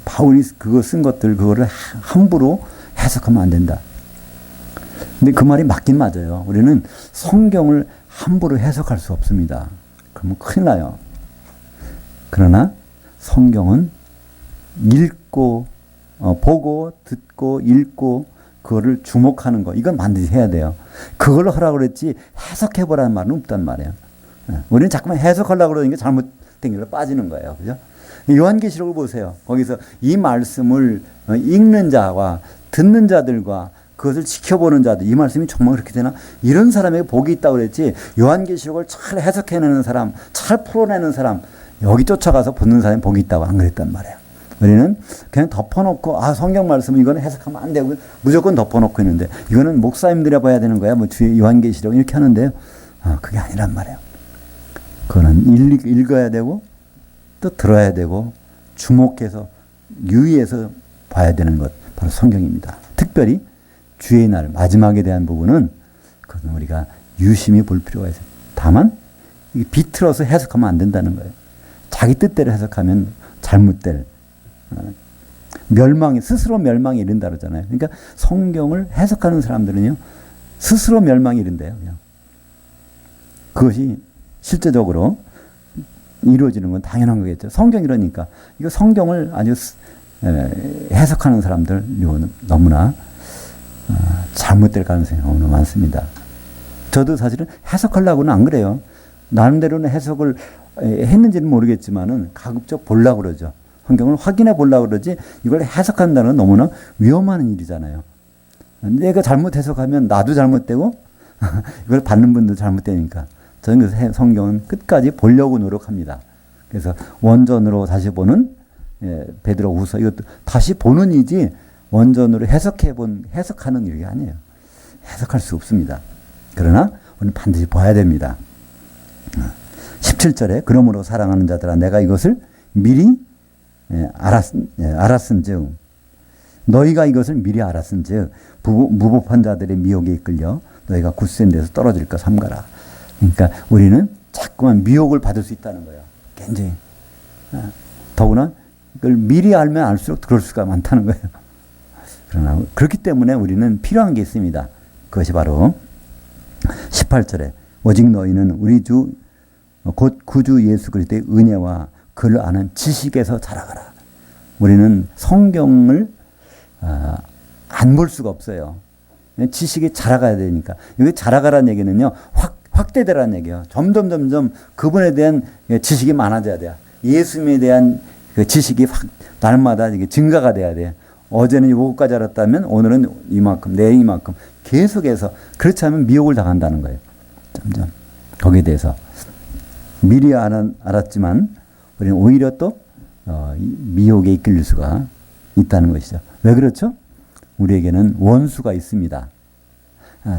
A: 바울이 그거 쓴 것들, 그거를 함부로 해석하면 안 된다. 근데 그 말이 맞긴 맞아요. 우리는 성경을 함부로 해석할 수 없습니다. 그러면 큰일 나요. 그러나 성경은 읽고, 보고, 듣고, 읽고, 그거를 주목하는 거, 이건 반드시 해야 돼요. 그걸 하라고 그랬지 해석해보라는 말은 없단 말이에요. 우리는 자꾸만 해석하려고 그러는 게 잘못된 길로 빠지는 거예요. 그죠? 요한계시록을 보세요. 거기서 이 말씀을 읽는 자와 듣는 자들과 그것을 지켜보는 자들, 이 말씀이 정말 그렇게 되나? 이런 사람에게 복이 있다고 그랬지, 요한계시록을 잘 해석해내는 사람, 잘 풀어내는 사람, 여기 쫓아가서 보는 사람이 복이 있다고 안 그랬단 말이에요. 우리는 그냥 덮어놓고, 성경 말씀은 이거는 해석하면 안 되고, 무조건 덮어놓고 있는데, 이거는 목사님들이 봐야 되는 거야. 뭐 뒤에 요한계시록 이렇게 하는데요. 그게 아니란 말이에요. 그거는 읽어야 되고, 또 들어야 되고, 주목해서, 유의해서 봐야 되는 것, 바로 성경입니다. 특별히 주의 날, 마지막에 대한 부분은, 그건 우리가 유심히 볼 필요가 있어요. 다만, 이게 비틀어서 해석하면 안 된다는 거예요. 자기 뜻대로 해석하면 잘못될, 스스로 멸망에 이른다 그러잖아요. 그러니까 성경을 해석하는 사람들은요, 스스로 멸망에 이른대요, 그냥. 그것이 실제적으로 이루어지는 건 당연한 거겠죠. 성경이라니까. 이거 성경을 아주 해석하는 사람들, 이거는 너무나 잘못될 가능성이 너무 많습니다. 저도 사실은 해석하려고는 안 그래요. 나름대로는 해석을 했는지는 모르겠지만은 가급적 보려고 그러죠. 성경을 확인해 보려고 그러지, 이걸 해석한다는 건 너무나 위험한 일이잖아요. 내가 잘못 해석하면 나도 잘못되고 이걸 받는 분도 잘못되니까 저는 그래서 성경은 끝까지 보려고 노력합니다. 그래서 원전으로 다시 보는 베드로후서 이것도 다시 보는이지 원전으로 해석하는 일이 아니에요. 해석할 수 없습니다. 그러나 우리는 반드시 봐야 됩니다. 17절에 그러므로 사랑하는 자들아 내가 이것을 미리 알았은즉 너희가 이것을 미리 알았은즉 무법한 자들의 미혹에 이끌려 너희가 굳센 데서 떨어질까 삼가라. 그러니까 우리는 자꾸만 미혹을 받을 수 있다는 거예요. 굉장히. 더구나 이걸 미리 알면 알수록 그럴 수가 많다는 거예요. 그러나 그렇기 때문에 우리는 필요한 게 있습니다. 그것이 바로 18절에 오직 너희는 우리 주 곧 구주 예수 그리스도의 은혜와 그를 아는 지식에서 자라가라. 우리는 성경을 안 볼 수가 없어요. 지식이 자라가야 되니까. 여기 자라가라는 얘기는요, 확대되라는 얘기예요. 점점 그분에 대한 지식이 많아져야 돼요. 예수님에 대한 그 지식이 날마다 이게 증가가 돼야 돼요. 어제는 요거까지 알았다면 오늘은 이만큼, 내일 이만큼 계속해서 그렇지 않으면 미혹을 당한다는 거예요. 점점 거기에 대해서 미리 알았지만 우리는 오히려 또 미혹에 이끌릴 수가 있다는 것이죠. 왜 그렇죠? 우리에게는 원수가 있습니다.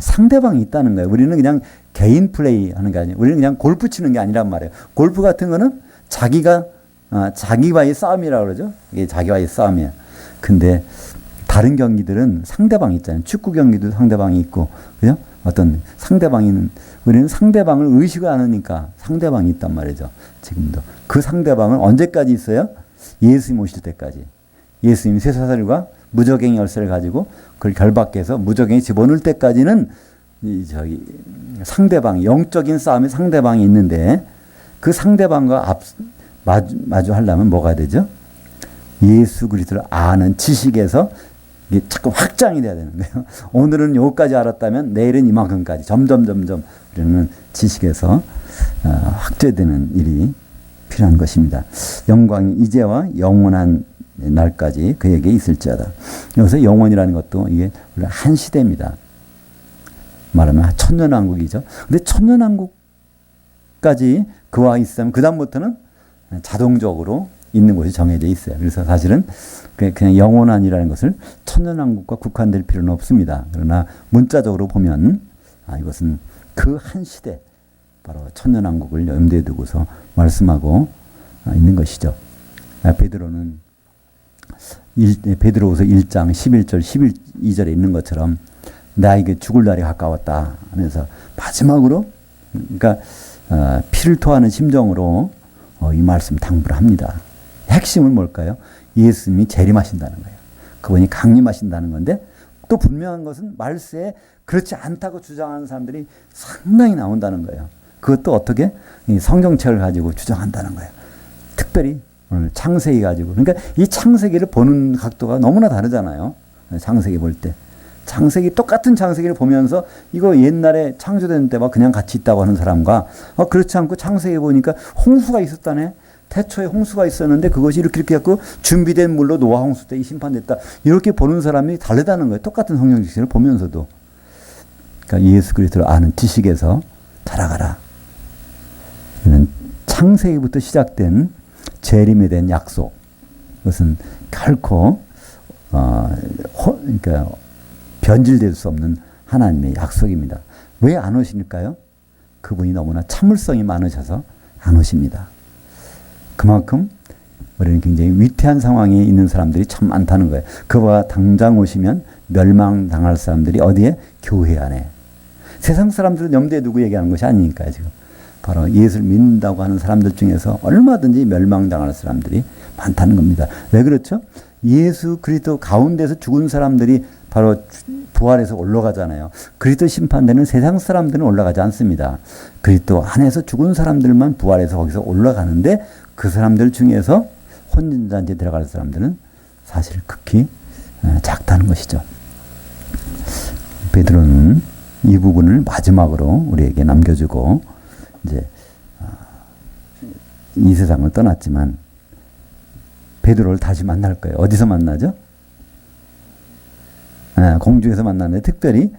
A: 상대방이 있다는 거예요. 우리는 그냥 개인 플레이 하는 게 아니에요. 우리는 그냥 골프 치는 게 아니란 말이에요. 골프 같은 거는 자기와의 싸움이라고 그러죠. 이게 자기와의 싸움이에요. 근데 다른 경기들은 상대방이 있잖아요. 축구 경기도 상대방이 있고, 그죠? 어떤 상대방이 우리는 상대방을 의식을 안 하니까 상대방이 있단 말이죠. 지금도. 그 상대방은 언제까지 있어요? 예수님 오실 때까지. 예수님 쇠사슬과 무적행의 열쇠를 가지고 그걸 결박해서 무적행에 집어넣을 때까지는 상대방, 영적인 싸움에 상대방이 있는데 그 상대방과 마주하려면 뭐가 되죠? 예수 그리스도를 아는 지식에서 이게 자꾸 확장이 돼야 되는 거예요. 오늘은 여기까지 알았다면 내일은 이만큼까지 점점 우리는 지식에서 확대되는 일이 필요한 것입니다. 영광이 이제와 영원한 날까지 그에게 있을지어다. 여기서 영원이라는 것도 이게 원래 한 시대입니다. 말하면 천년왕국이죠. 근데 천년왕국까지 그와 있으면 그 다음부터는 자동적으로 있는 곳이 정해져 있어요. 그래서 사실은 그냥 영원한이라는 것을 천년왕국과 국한될 필요는 없습니다. 그러나 문자적으로 보면 이것은 그 한 시대, 바로 천년왕국을 염두에 두고서 말씀하고 있는 것이죠. 베드로는 베드로후서 1장 11절 12절에 있는 것처럼 나에게 죽을 날이 가까웠다 하면서 마지막으로 그러니까 피를 토하는 심정으로 이 말씀 당부를 합니다. 핵심은 뭘까요? 예수님이 재림하신다는 거예요. 그분이 강림하신다는 건데 또 분명한 것은 말세에 그렇지 않다고 주장하는 사람들이 상당히 나온다는 거예요. 그것도 어떻게? 성경책을 가지고 주장한다는 거예요. 특별히 오늘 창세기 가지고. 그러니까 이 창세기를 보는 각도가 너무나 다르잖아요. 창세기 볼 때. 창세기 똑같은 창세기를 보면서 이거 옛날에 창조된 때와 그냥 같이 있다고 하는 사람과 그렇지 않고 창세기 보니까 홍수가 있었다네. 태초에 홍수가 있었는데 그것이 이렇게 갖고 준비된 물로 노아 홍수 때 심판됐다. 이렇게 보는 사람이 다르다는 거예요. 똑같은 성경 지식을 보면서도. 그러니까 예수 그리스도를 아는 지식에서 자라가라. 이는 창세기부터 시작된 재림에 대한 약속. 그것은 결코 그러니까 변질될 수 없는 하나님의 약속입니다. 왜 안 오실까요? 그분이 너무나 참을성이 많으셔서 안 오십니다. 그만큼 우리는 굉장히 위태한 상황에 있는 사람들이 참 많다는 거예요. 그와 당장 오시면 멸망당할 사람들이 어디에? 교회 안에. 세상 사람들은 염두에 두고 얘기하는 것이 아니니까요. 지금 바로 예수를 믿는다고 하는 사람들 중에서 얼마든지 멸망당할 사람들이 많다는 겁니다. 왜 그렇죠? 예수 그리스도 가운데서 죽은 사람들이 바로 부활해서 올라가잖아요. 그리스도 심판되는 세상 사람들은 올라가지 않습니다. 그리스도 안에서 죽은 사람들만 부활해서 거기서 올라가는데 그 사람들 중에서 혼인잔치에 들어갈 사람들은 사실 극히 작다는 것이죠. 베드로는 이 부분을 마지막으로 우리에게 남겨주고 이제 이 세상을 떠났지만 베드로를 다시 만날 거예요. 어디서 만나죠? 공중에서 만나는데 특별히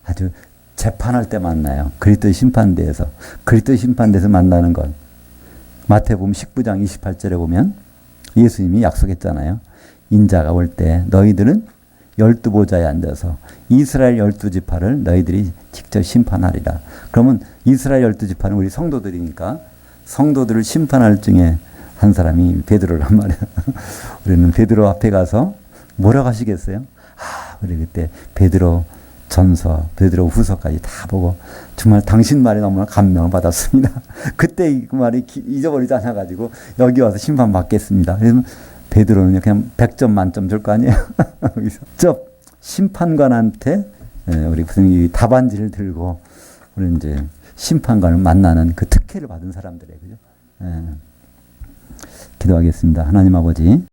A: 아주 재판할 때 만나요. 그리스도의 심판대에서. 그리스도의 심판대에서 만나는 것. 마태복음 19장 28절에 보면 예수님이 약속했잖아요. 인자가 올 때 너희들은 12보좌에 앉아서 이스라엘 12지파를 너희들이 직접 심판하리라. 그러면 이스라엘 12지파는 우리 성도들이니까 성도들을 심판할 중에 한 사람이 베드로란 말이에요. 우리는 베드로 앞에 가서 뭐라고 하시겠어요? 우리 그때 베드로 전서, 베드로 후서까지 다 보고 정말 당신 말에 너무나 감명을 받았습니다. 그때 그 말이 잊어버리지 않아가지고 여기 와서 심판 받겠습니다. 그래서 베드로는 그냥 100점 만점 줄 거 아니에요. 저 심판관한테 우리 무슨 이 답안지를 들고 우리 이제 심판관을 만나는 그 특혜를 받은 사람들이에요. 그죠? 기도하겠습니다. 하나님 아버지.